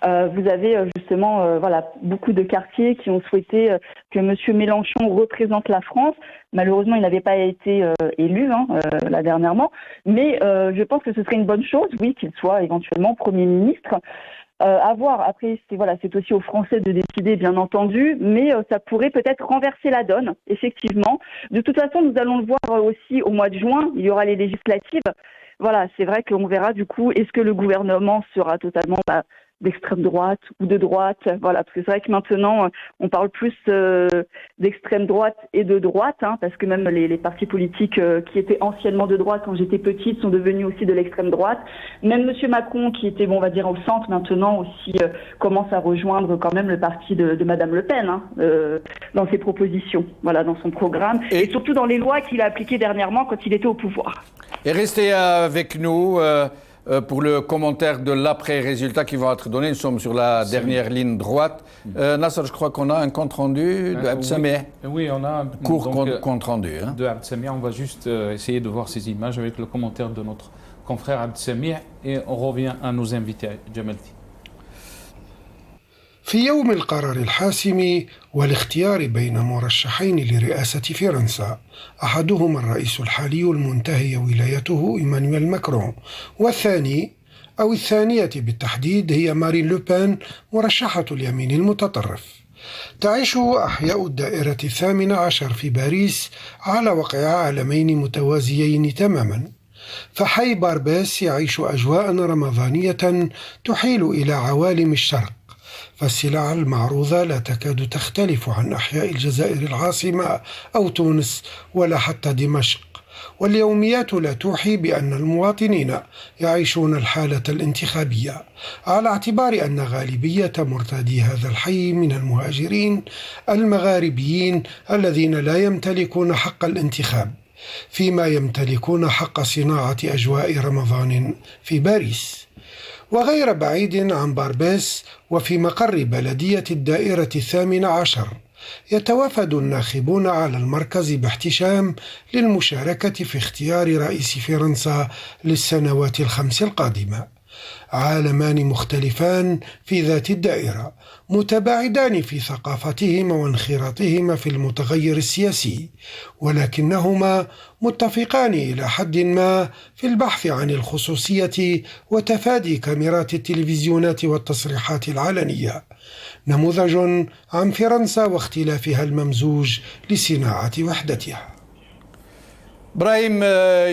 Vous avez justement beaucoup de quartiers qui ont souhaité que M. Mélenchon représente la France. Malheureusement, il n'avait pas été élu là dernièrement, mais je pense que ce serait une bonne chose, oui, qu'il soit éventuellement Premier ministre. À voir. Après, c'est aussi aux Français de décider, bien entendu, mais ça pourrait peut-être renverser la donne, effectivement. De toute façon, nous allons le voir aussi au mois de juin, il y aura les législatives. Voilà, c'est vrai qu'on verra du coup, est-ce que le gouvernement sera totalement d'extrême droite ou de droite, voilà, parce que c'est vrai que maintenant on parle plus d'extrême droite et de droite, parce que même les partis politiques qui étaient anciennement de droite quand j'étais petite sont devenus aussi de l'extrême droite. Même Monsieur Macron, qui était on va dire au centre, maintenant aussi commence à rejoindre quand même le parti de Madame Le Pen dans ses propositions, voilà, dans son programme, et surtout dans les lois qu'il a appliquées dernièrement quand il était au pouvoir. Et restez avec nous pour le commentaire de l'après-résultat qui va être donné. Nous sommes sur la dernière ligne droite. Nasser, je crois qu'on a un compte-rendu de Abdessameh. Oui, on a un court compte-rendu. De Abdessameh. On va juste essayer de voir ces images avec le commentaire de notre confrère Abdessameh et on revient à nos invités. Jamalti. في يوم القرار الحاسم والاختيار بين مرشحين لرئاسة فرنسا، أحدهما الرئيس الحالي المنتهي ولايته إيمانويل ماكرون، والثاني أو الثانية بالتحديد هي مارين لوبان مرشحة اليمين المتطرف. تعيش أحياء الدائرة 18 في باريس على وقع عالمين متوازيين تماما. فحي باربيس يعيش أجواء رمضانية تحيل إلى عوالم الشرق، فالسلع المعروضة لا تكاد تختلف عن أحياء الجزائر العاصمة أو تونس ولا حتى دمشق، واليوميات لا توحي بأن المواطنين يعيشون الحالة الانتخابية، على اعتبار أن غالبية مرتادي هذا الحي من المهاجرين المغاربيين الذين لا يمتلكون حق الانتخاب، فيما يمتلكون حق صناعة أجواء رمضان في باريس. وغير بعيد عن باربيس وفي مقر بلدية الدائرة 18 يتوافد الناخبون على المركز باحتشام للمشاركة في اختيار رئيس فرنسا للسنوات 5 القادمة، عالمان مختلفان في ذات الدائرة، متباعدان في ثقافتهما وانخراطهما في المتغير السياسي، ولكنهما متفقان إلى حد ما في البحث عن الخصوصية وتفادي كاميرات التلفزيونات والتصريحات العلنية. نموذج عن فرنسا واختلافها الممزوج لصناعة وحدتها. Brahim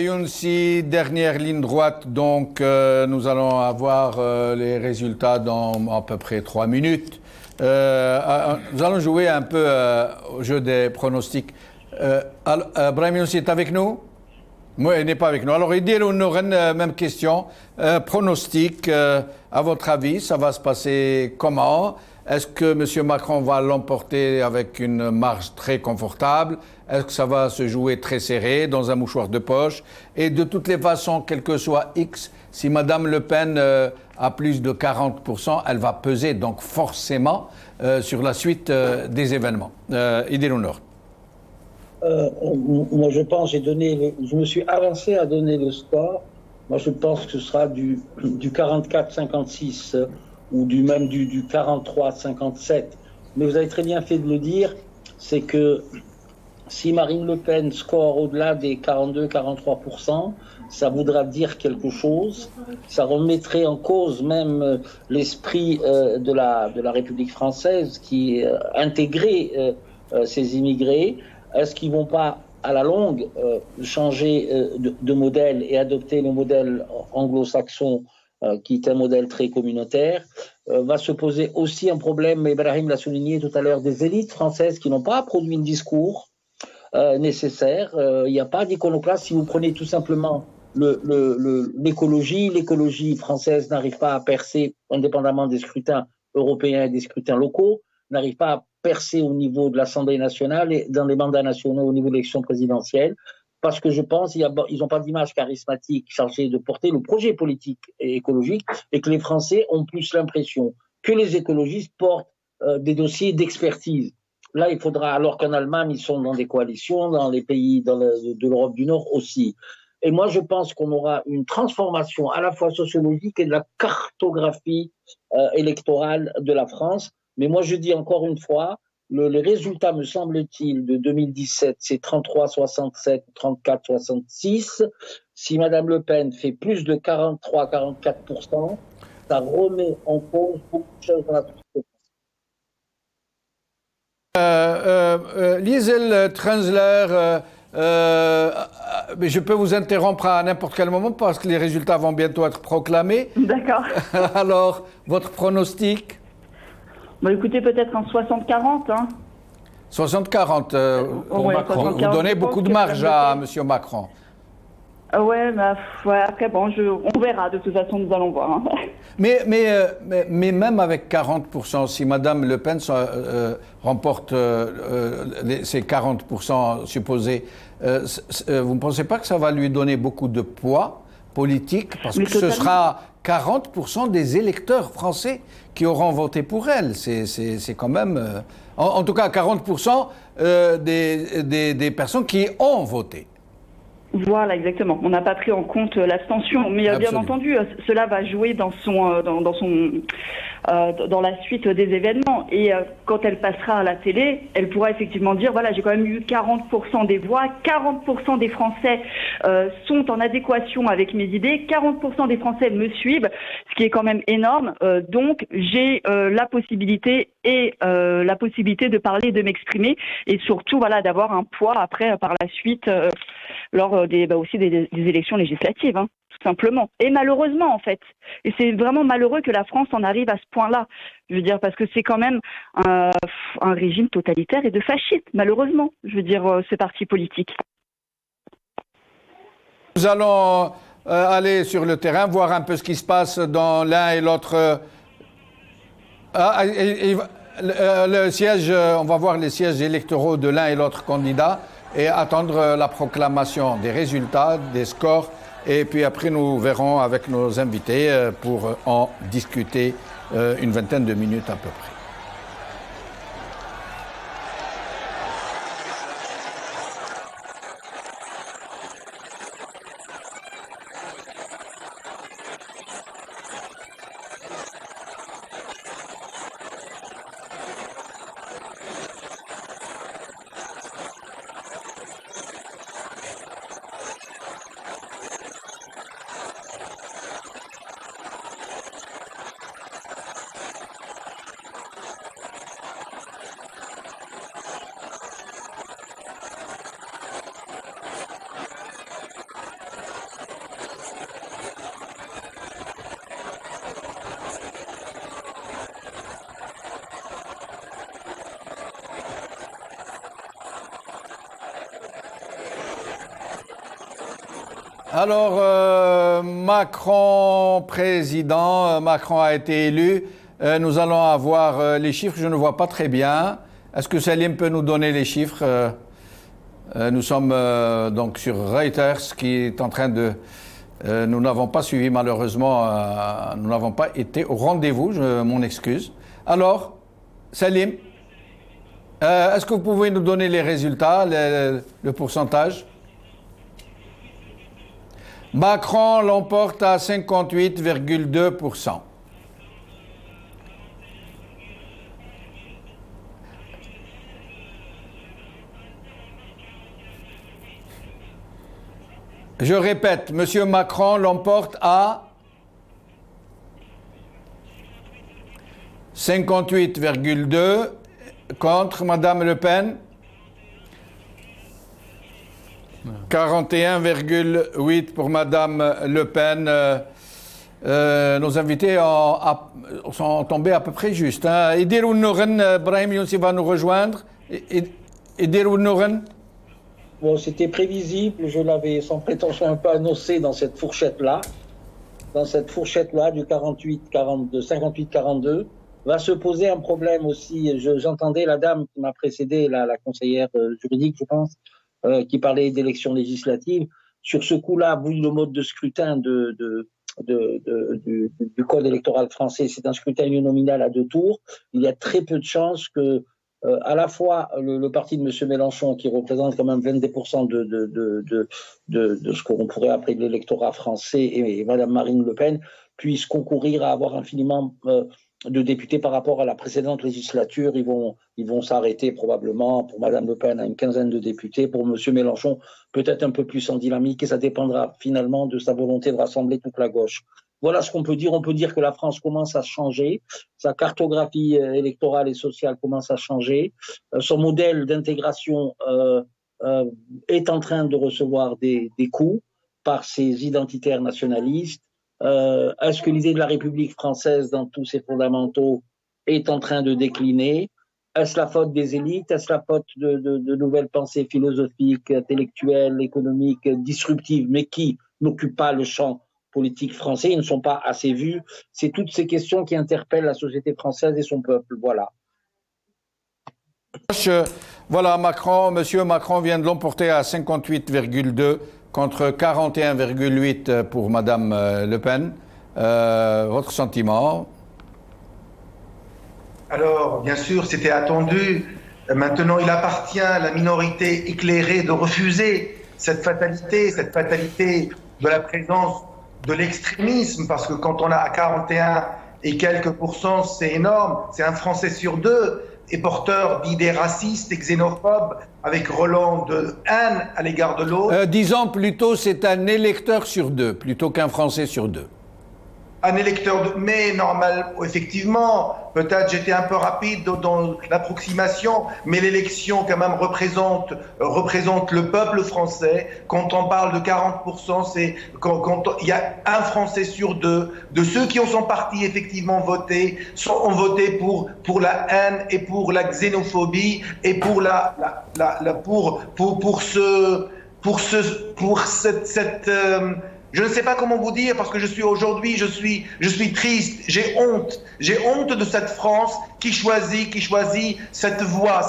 Younsi, dernière ligne droite, donc nous allons avoir les résultats dans à peu près 3 minutes. Nous allons jouer un peu au jeu des pronostics. Brahim Younsi est avec nous? Oui, il n'est pas avec nous. Alors, il dit, nous aurons la même question. Pronostic, à votre avis, ça va se passer comment? Est-ce que M. Macron va l'emporter avec une marge très confortable? Est-ce que ça va se jouer très serré dans un mouchoir de poche? Et de toutes les façons, quel que soit X, si Mme Le Pen a plus de 40%, elle va peser donc forcément sur la suite des événements. Idil Nour. Moi, je pense, je me suis avancé à donner le score. Moi, je pense que ce sera du 44-56 ou même du 43-57. Mais vous avez très bien fait de le dire, c'est que si Marine Le Pen score au-delà des 42-43%, ça voudra dire quelque chose. Ça remettrait en cause même l'esprit de la République française qui intégrait ces immigrés. Est-ce qu'ils ne vont pas, à la longue, changer de modèle et adopter le modèle anglo-saxon qui est un modèle très communautaire? Va se poser aussi un problème, Ibrahim l'a souligné tout à l'heure, des élites françaises qui n'ont pas produit un discours nécessaire. Il n'y a pas d'iconoclaste. Si vous prenez tout simplement l'écologie française n'arrive pas à percer, indépendamment des scrutins européens et des scrutins locaux, n'arrive pas à percer au niveau de l'Assemblée nationale et dans les mandats nationaux au niveau de l'élection présidentielle, parce que je pense qu'ils n'ont pas d'image charismatique chargée de porter le projet politique et écologique, et que les Français ont plus l'impression que les écologistes portent des dossiers d'expertise. Là, il faudra, alors qu'en Allemagne, ils sont dans des coalitions, dans les pays de l'Europe du Nord aussi. Et moi, je pense qu'on aura une transformation à la fois sociologique et de la cartographie électorale de la France. Mais moi, je dis encore une fois, les résultats, me semble-t-il, de 2017, c'est 33-67, 34-66. Si Mme Le Pen fait plus de 43-44%, ça remet en cause beaucoup de choses dans la société. Liesl Transler, mais je peux vous interrompre à n'importe quel moment parce que les résultats vont bientôt être proclamés. D'accord. Alors, votre pronostic? Bon, écoutez, peut-être un 60-40. Hein. 60-40 pour ouais, Macron. 60, vous donnez beaucoup de marge à M. Macron. Ouais, après, bon, on verra. De toute façon, nous allons voir. Hein. Mais même avec 40%, si Mme Le Pen remporte ces 40% supposés, vous ne pensez pas que ça va lui donner beaucoup de poids politique? Parce que ce sera 40% des électeurs français qui auront voté pour elle. C'est quand même... en tout cas, 40% des personnes qui ont voté. Voilà, exactement. On n'a pas pris en compte l'abstention, mais bien entendu, cela va jouer dans la suite des événements. Et quand elle passera à la télé, elle pourra effectivement dire, voilà, j'ai quand même eu 40% des voix, 40% des Français sont en adéquation avec mes idées, 40% des Français me suivent, ce qui est quand même énorme. Donc, j'ai la possibilité de parler et de m'exprimer, et surtout, voilà, d'avoir un poids après, par la suite, lors aussi des élections législatives, hein, tout simplement. Et malheureusement, en fait. Et c'est vraiment malheureux que la France en arrive à ce point-là. Je veux dire, parce que c'est quand même un régime totalitaire et de fasciste, malheureusement. Je veux dire, ces partis politiques. Nous allons aller sur le terrain, voir un peu ce qui se passe dans l'un et l'autre. Le siège, on va voir les sièges électoraux de l'un et l'autre candidat et attendre la proclamation des résultats, des scores. Et puis après, nous verrons avec nos invités pour en discuter une vingtaine de minutes à peu près. Alors, Macron président, Macron a été élu. Nous allons avoir les chiffres, je ne vois pas très bien. Est-ce que Salim peut nous donner les chiffres? Nous sommes donc sur Reuters qui est en train de... nous n'avons pas suivi malheureusement, nous n'avons pas été au rendez-vous, je m'en excuse. Alors, Salim, est-ce que vous pouvez nous donner les résultats, le pourcentage? Macron l'emporte à 58,2%. Je répète, M. Macron l'emporte à 58,2 contre Mme Le Pen 41,8 pour Mme Le Pen. Nos invités sont tombés à peu près juste. Idir Nouren, Brahim Younsi va nous rejoindre. Idir Nouren. Bon, c'était prévisible, je l'avais sans prétention un peu annoncé dans cette fourchette-là. Dans cette fourchette-là du 58-42, va se poser un problème aussi. J'entendais la dame qui m'a précédé, la conseillère juridique, je pense, qui parlait d'élections législatives. Sur ce coup-là, vu le mode de scrutin du code électoral français, c'est un scrutin uninominal à 2 tours. Il y a très peu de chances que à la fois le parti de M. Mélenchon, qui représente quand même 22% de ce qu'on pourrait appeler l'électorat français, et Mme Marine Le Pen, puissent concourir à avoir infiniment de députés par rapport à la précédente législature. Ils vont s'arrêter probablement pour Mme Le Pen à une quinzaine de députés, pour M. Mélenchon peut-être un peu plus en dynamique, et ça dépendra finalement de sa volonté de rassembler toute la gauche. Voilà ce qu'on peut dire. On peut dire que la France commence à changer, sa cartographie électorale et sociale commence à changer, son modèle d'intégration est en train de recevoir des coups par ces identitaires nationalistes. Est-ce que l'idée de la République française dans tous ses fondamentaux est en train de décliner? Est-ce la faute des élites? Est-ce la faute de nouvelles pensées philosophiques, intellectuelles, économiques, disruptives, mais qui n'occupent pas le champ politique français, ils ne sont pas assez vus? C'est toutes ces questions qui interpellent la société française et son peuple. Voilà. Voilà, Monsieur Macron vient de l'emporter à 58,2 contre 41,8 pour Mme Le Pen. Votre sentiment? Alors, bien sûr, c'était attendu. Maintenant, il appartient à la minorité éclairée de refuser cette fatalité de la présence de l'extrémisme, parce que quand on a 41 et quelques %, c'est énorme. C'est un Français sur 2 est porteur d'idées racistes et xénophobes, avec relent de haine à l'égard de l'autre. Disons plutôt, c'est un électeur sur 2, plutôt qu'un Français sur 2. Un électeur, mais normal, effectivement, peut-être j'étais un peu rapide dans l'approximation, mais l'élection quand même représente le peuple français. Quand on parle de 40%, c'est quand il y a un Français sur 2 de ceux qui sont partis effectivement voter, ont voté pour la haine et pour la xénophobie et pour cette je ne sais pas comment vous dire, parce que je suis triste, j'ai honte de cette France qui choisit cette voie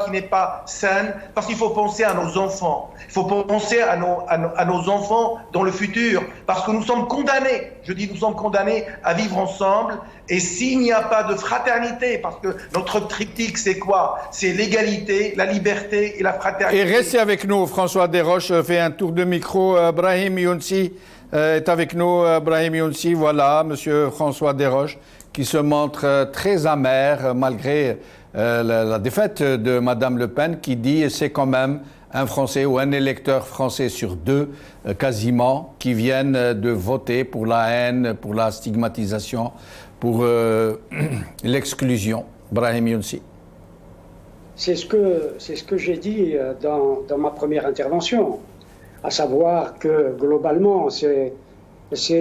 qui n'est pas saine, parce qu'il faut penser à nos enfants, il faut penser à nos enfants dans le futur, parce que nous sommes condamnés à vivre ensemble, et s'il n'y a pas de fraternité, parce que notre triptyque c'est quoi? C'est l'égalité, la liberté et la fraternité. Et restez avec nous, François Desroches fait un tour de micro, Brahim Younsi est avec nous, Brahim Younsi, voilà, Monsieur François Desroches, qui se montre très amer malgré la défaite de Madame Le Pen, qui dit c'est quand même un Français ou un électeur français sur 2, quasiment, qui viennent de voter pour la haine, pour la stigmatisation, pour l'exclusion. Brahim Younsi. C'est ce que j'ai dit dans ma première intervention, à savoir que globalement, c'est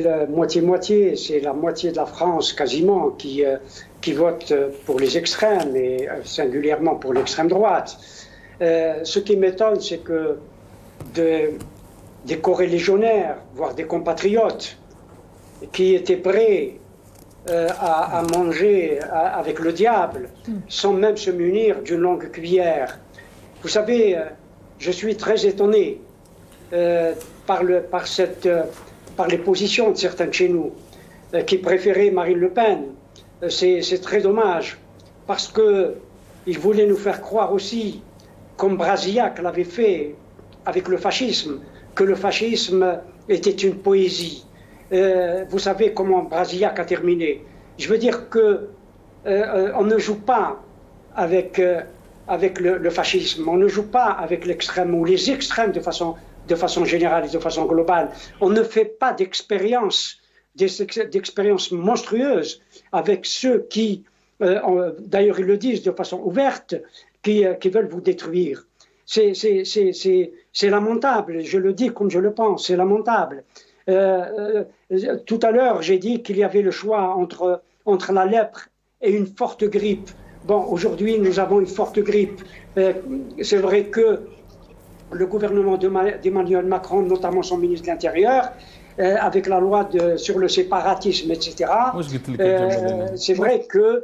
la moitié-moitié, c'est la moitié de la France quasiment qui vote pour les extrêmes et singulièrement pour l'extrême droite. Ce qui m'étonne, c'est que des corélégionnaires, voire des compatriotes, qui étaient prêts à manger avec le diable, sans même se munir d'une longue cuillère. Vous savez, je suis très étonné par les positions de certains de chez nous, qui préféraient Marine Le Pen. C'est très dommage, parce qu'ils voulaient nous faire croire aussi, comme Brasillac l'avait fait avec le fascisme, que le fascisme était une poésie. Vous savez comment Brasillac a terminé. Je veux dire que on ne joue pas avec le fascisme, on ne joue pas avec l'extrême ou les extrêmes de façon générale et de façon globale. On ne fait pas d'expériences monstrueuses avec ceux qui, d'ailleurs ils le disent de façon ouverte, qui veulent vous détruire. C'est lamentable, je le dis comme je le pense, c'est lamentable. Tout à l'heure, j'ai dit qu'il y avait le choix entre la lèpre et une forte grippe. Bon, aujourd'hui, nous avons une forte grippe. C'est vrai que le gouvernement d'Emmanuel Macron, notamment son ministre de l'Intérieur, avec la loi sur le séparatisme, etc., c'est vrai que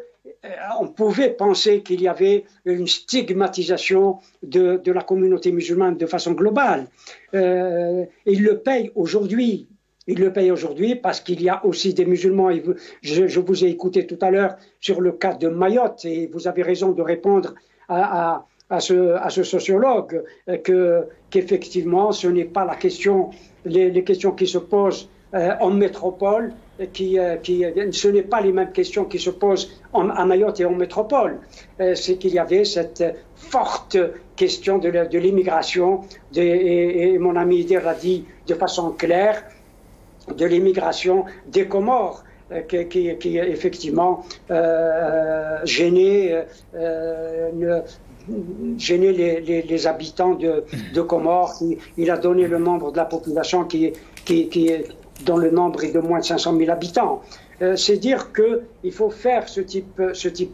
on pouvait penser qu'il y avait une stigmatisation de la communauté musulmane de façon globale. Il le paye aujourd'hui. Il le paye aujourd'hui parce qu'il y a aussi des musulmans. Et je vous ai écouté tout à l'heure sur le cas de Mayotte et vous avez raison de répondre à ce sociologue qu'effectivement ce n'est pas la question, les questions qui se posent en métropole, ce n'est pas les mêmes questions qui se posent à Mayotte et en métropole. C'est qu'il y avait cette forte question de l'immigration et mon ami Idir l'a dit de façon claire, de l'immigration des Comores qui effectivement gênait les habitants de Comores. Il a donné le nombre de la population dont le nombre est de moins de 500 000 habitants. C'est dire qu'il faut faire ce type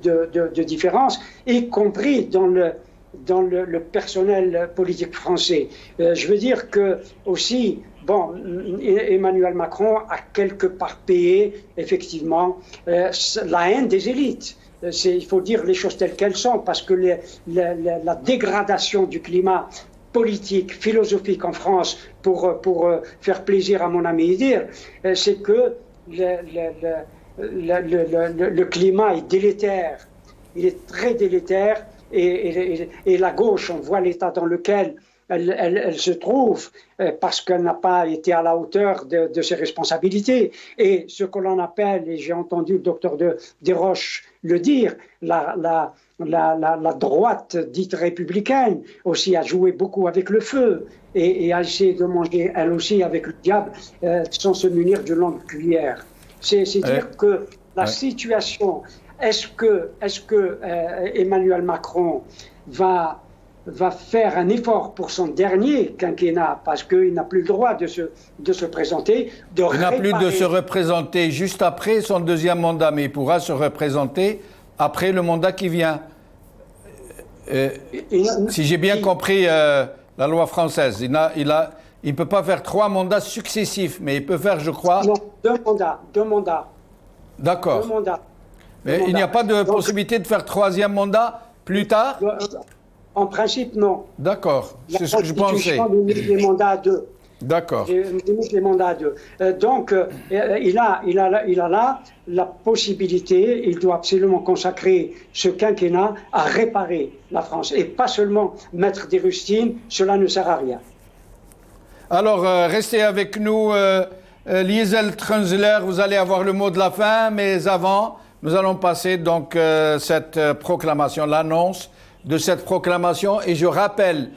de différence, y compris dans le personnel politique français. Je veux dire que aussi, bon, Emmanuel Macron a quelque part payé effectivement la haine des élites. Il faut dire les choses telles qu'elles sont, parce que la dégradation du climat politique, philosophique en France, pour faire plaisir à mon ami Idir, c'est que le climat est délétère. Il est très délétère et la gauche, on voit l'état dans lequel elle se trouve parce qu'elle n'a pas été à la hauteur de ses responsabilités. Et ce que l'on appelle, et j'ai entendu le docteur Desroches le dire, la droite dite républicaine aussi a joué beaucoup avec le feu et a essayé de manger elle aussi avec le diable sans se munir d'une longue cuillère. C'est dire que la situation, est-ce que Emmanuel Macron va faire un effort pour son dernier quinquennat, parce qu'il n'a plus le droit de se présenter, il n'a plus de se représenter juste après son deuxième mandat, mais il pourra se représenter après le mandat qui vient. Si j'ai bien compris la loi française, il ne peut pas faire 3 mandats successifs, mais il peut faire, je crois... Non, 2 mandats. D'accord. Mais il n'y a pas de possibilité de faire 3e mandat plus tard? En principe, non. D'accord, c'est ce que je pensais. Les mandats à 2. D'accord. Les mandats à 2. Donc, il a là la possibilité, il doit absolument consacrer ce quinquennat à réparer la France. Et pas seulement mettre des rustines, cela ne sert à rien. Alors, restez avec nous, Liesl Trunzler, vous allez avoir le mot de la fin, mais avant, nous allons passer donc cette proclamation, l'annonce de cette proclamation. Et je rappelle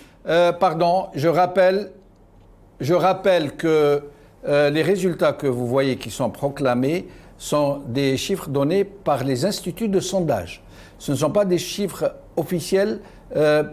que les résultats que vous voyez qui sont proclamés sont des chiffres donnés par les instituts de sondage. Ce ne sont pas des chiffres officiels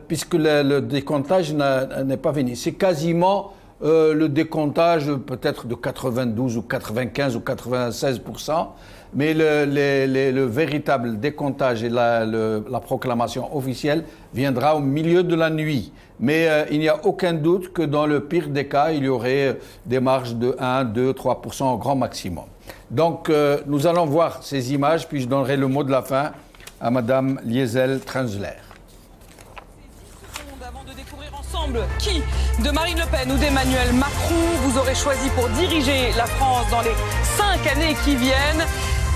puisque le décomptage n'est pas fini. C'est quasiment le décomptage peut-être de 92 ou 95 ou 96%. mais le véritable décomptage et la proclamation officielle viendra au milieu de la nuit. Mais il n'y a aucun doute que dans le pire des cas, il y aurait des marges de 1, 2, 3% au grand maximum. Donc nous allons voir ces images, puis je donnerai le mot de la fin à Madame Liesl Trenzler. Avant de découvrir ensemble qui, de Marine Le Pen ou d'Emmanuel Macron, vous aurez choisi pour diriger la France dans les 5 années qui viennent.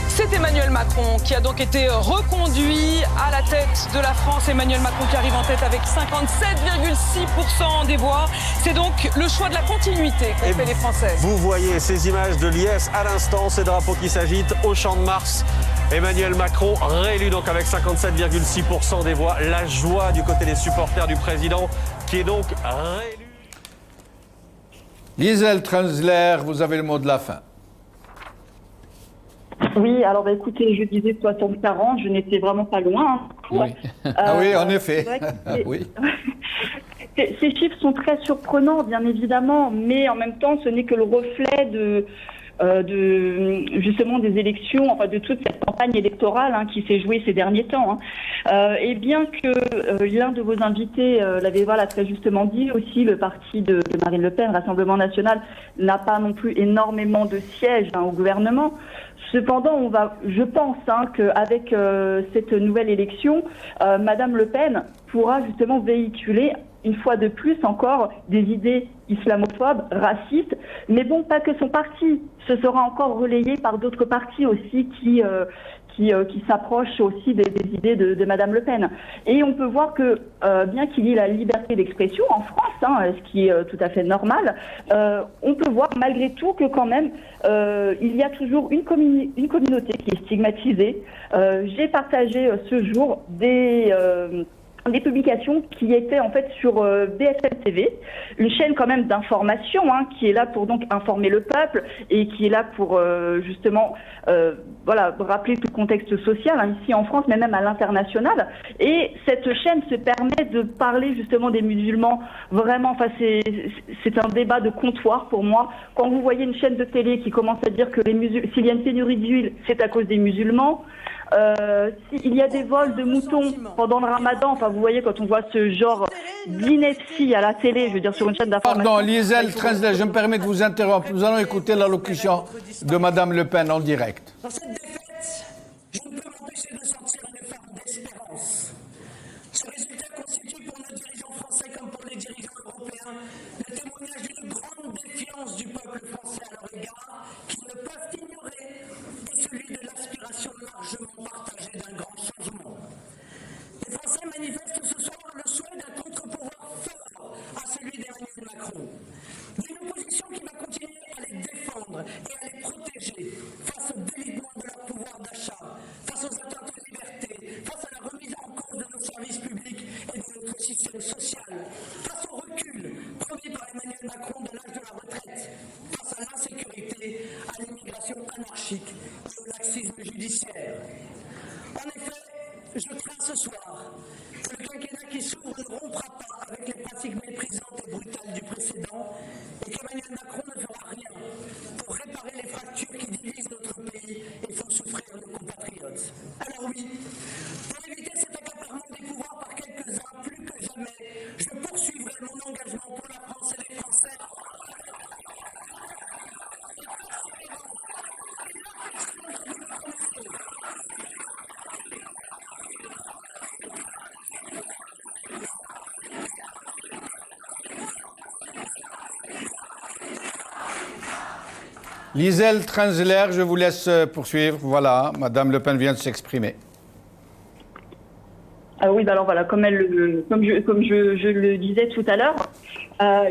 C'est Emmanuel Macron qui a donc été reconduit à la tête de la France. Emmanuel Macron qui arrive en tête avec 57,6% des voix. C'est donc le choix de la continuité qu'ont fait les Français. Vous voyez ces images de l'IS à l'instant, ces drapeaux qui s'agitent au Champ de Mars. Emmanuel Macron réélu donc avec 57,6% des voix. La joie du côté des supporters du président qui est donc réélu. Liesl Trenzler, vous avez le mot de la fin. Oui, alors écoutez, je disais 60-40, je n'étais vraiment pas loin. Oui, oui en effet. Oui. Ces chiffres sont très surprenants, bien évidemment, mais en même temps, ce n'est que le reflet de justement des élections, enfin de toute cette campagne électorale qui s'est jouée ces derniers temps. Et bien que l'un de vos invités l'avait très justement dit aussi, le parti de Marine Le Pen, Rassemblement National, n'a pas non plus énormément de sièges au gouvernement. Cependant, je pense qu'avec cette nouvelle élection, Madame Le Pen pourra justement véhiculer une fois de plus encore des idées islamophobes, racistes, mais bon, pas que son parti. Ce sera encore relayé par d'autres partis aussi qui s'approchent aussi des idées de Madame Le Pen. Et on peut voir que, bien qu'il y ait la liberté d'expression en France, ce qui est tout à fait normal, on peut voir malgré tout que quand même, il y a toujours une communauté qui est stigmatisée. J'ai partagé ce jour des publications qui étaient en fait sur BFM TV, une chaîne quand même d'information qui est là pour donc informer le peuple et qui est là pour justement rappeler tout le contexte social ici en France mais même à l'international. Et cette chaîne se permet de parler justement des musulmans vraiment. Enfin c'est un débat de comptoir pour moi. Quand vous voyez une chaîne de télé qui commence à dire que s'il y a une pénurie d'huile, c'est à cause des musulmans. S'il y a des vols de moutons pendant le ramadan, enfin vous voyez quand on voit ce genre d'ineptie à la télé, je veux dire sur une chaîne d'information. Pardon, Liesl Trenzler, je me permets de vous interrompre. Nous allons écouter l'allocution de Madame Le Pen en direct. Dans cette défaite, je ne peux m'empêcher de sortir une forme d'espérance. Ce résultat constitue pour nos dirigeants français comme pour les dirigeants européens le témoignage d'une grande défiance du peuple français à leur égard, qu'ils ne peuvent ignorer, et celui de l'aspiration largement partagée d'un grand changement. Les Français manifestent ce soir le souhait d'un contre-pouvoir fort à celui d'Emmanuel Macron. D'une opposition qui va continuer à les défendre et à les protéger face au délitement de leur pouvoir d'achat, face aux atteintes aux libertés, face à la remise en cause de nos services publics et de notre système social, face au recul promis par Emmanuel Macron de l'âge de la retraite, face à l'insécurité, à l'immigration anarchique et au laxisme judiciaire. En effet, je crains ce soir que le quinquennat qui s'ouvre ne rompra pas avec les pratiques méprisantes et brutales du précédent et qu'Emmanuel Macron ne fera rien pour réparer les fractures qui divisent notre pays et font souffrir nos compatriotes. Alors oui, pour éviter cet accaparement des pouvoirs par quelques-uns, plus que jamais, je poursuivrai mon engagement pour la France et les Français. Liesl Trenzler, je vous laisse poursuivre. Voilà, Madame Le Pen vient de s'exprimer. Oui, alors voilà, comme je le disais tout à l'heure,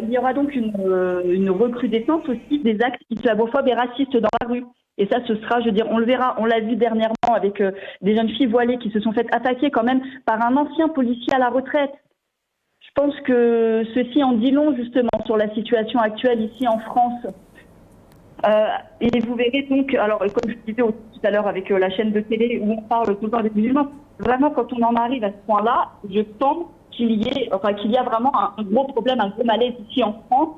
il y aura donc une recrudescence aussi des actes islamophobes et racistes dans la rue. Et ça, ce sera, je veux dire, on le verra, on l'a vu dernièrement avec des jeunes filles voilées qui se sont faites attaquer quand même par un ancien policier à la retraite. Je pense que ceci en dit long justement sur la situation actuelle ici en France. Et vous verrez donc, alors comme je disais tout à l'heure avec la chaîne de télé où on parle tout le temps des musulmans, vraiment quand on en arrive à ce point-là, je pense qu'il y a vraiment un gros problème, un gros malaise ici en France.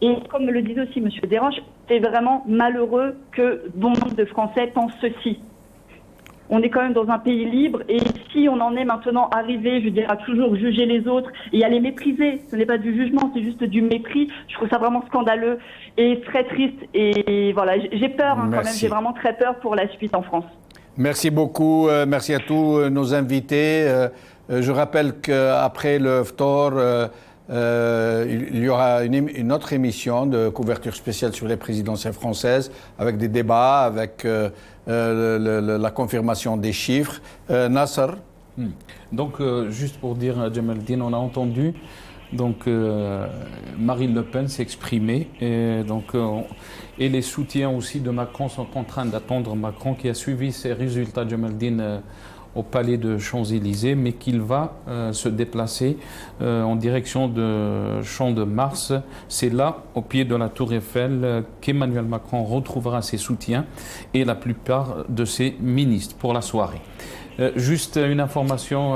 Et comme le disait aussi M. Desroches, c'est vraiment malheureux que bon nombre de Français pensent ceci. On est quand même dans un pays libre et si on en est maintenant arrivé, je dirais, à toujours juger les autres et à les mépriser, ce n'est pas du jugement, c'est juste du mépris, je trouve ça vraiment scandaleux et très triste. Et voilà, j'ai peur quand même, j'ai vraiment très peur pour la suite en France. Merci beaucoup, merci à tous nos invités. Je rappelle qu'après le Ftor, il y aura une autre émission de couverture spéciale sur les présidentielles françaises avec des débats, avec la confirmation des chiffres. Nasser. Donc, juste pour dire, Jamaldine, on a entendu donc, Marine Le Pen s'exprimer et les soutiens aussi de Macron sont en train d'attendre Macron qui a suivi ses résultats, Jamaldine, au palais de Champs-Élysées, mais qu'il va se déplacer en direction de Champ de Mars. C'est là, au pied de la Tour Eiffel, qu'Emmanuel Macron retrouvera ses soutiens et la plupart de ses ministres pour la soirée. Juste une information,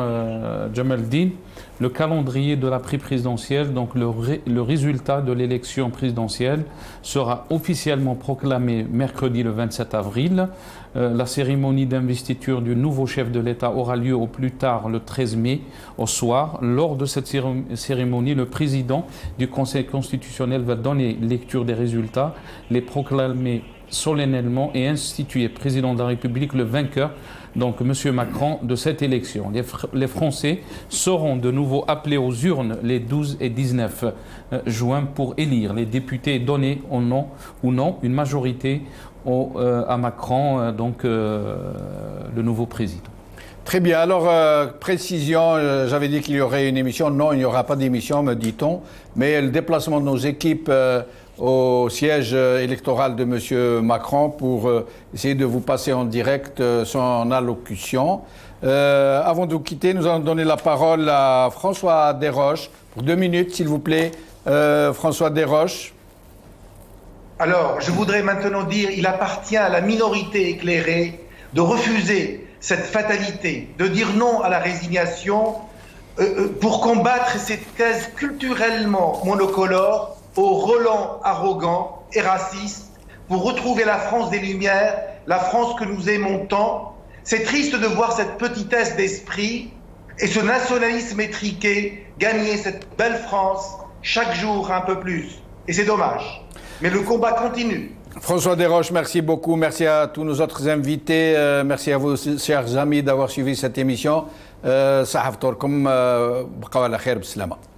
Jamaldine, le calendrier de la présidentielle, donc le résultat de l'élection présidentielle sera officiellement proclamé mercredi le 27 avril. La cérémonie d'investiture du nouveau chef de l'État aura lieu au plus tard le 13 mai au soir. Lors de cette cérémonie, le président du Conseil constitutionnel va donner lecture des résultats, les proclamer solennellement et instituer président de la République le vainqueur, donc M. Macron, de cette élection. Les Français seront de nouveau appelés aux urnes les 12 et 19 juin pour élire les députés et donner ou non une majorité à Macron, le nouveau président. Très bien. Alors, précision, j'avais dit qu'il y aurait une émission. Non, il n'y aura pas d'émission, me dit-on. Mais le déplacement de nos équipes au siège électoral de M. Macron pour essayer de vous passer en direct son allocution. Avant de vous quitter, nous allons donner la parole à François Desroches. Pour 2 minutes, s'il vous plaît. François Desroches. Alors, je voudrais maintenant dire, il appartient à la minorité éclairée de refuser cette fatalité, de dire non à la résignation pour combattre cette thèse culturellement monocolore au relent arrogant et raciste, pour retrouver la France des Lumières, la France que nous aimons tant. C'est triste de voir cette petitesse d'esprit et ce nationalisme étriqué gagner cette belle France chaque jour un peu plus. Et c'est dommage. Mais le combat continue. François Desroches, merci beaucoup. Merci à tous nos autres invités. Merci à vous, chers amis, d'avoir suivi cette émission. صحفتكم بقوا على خير بسلامة.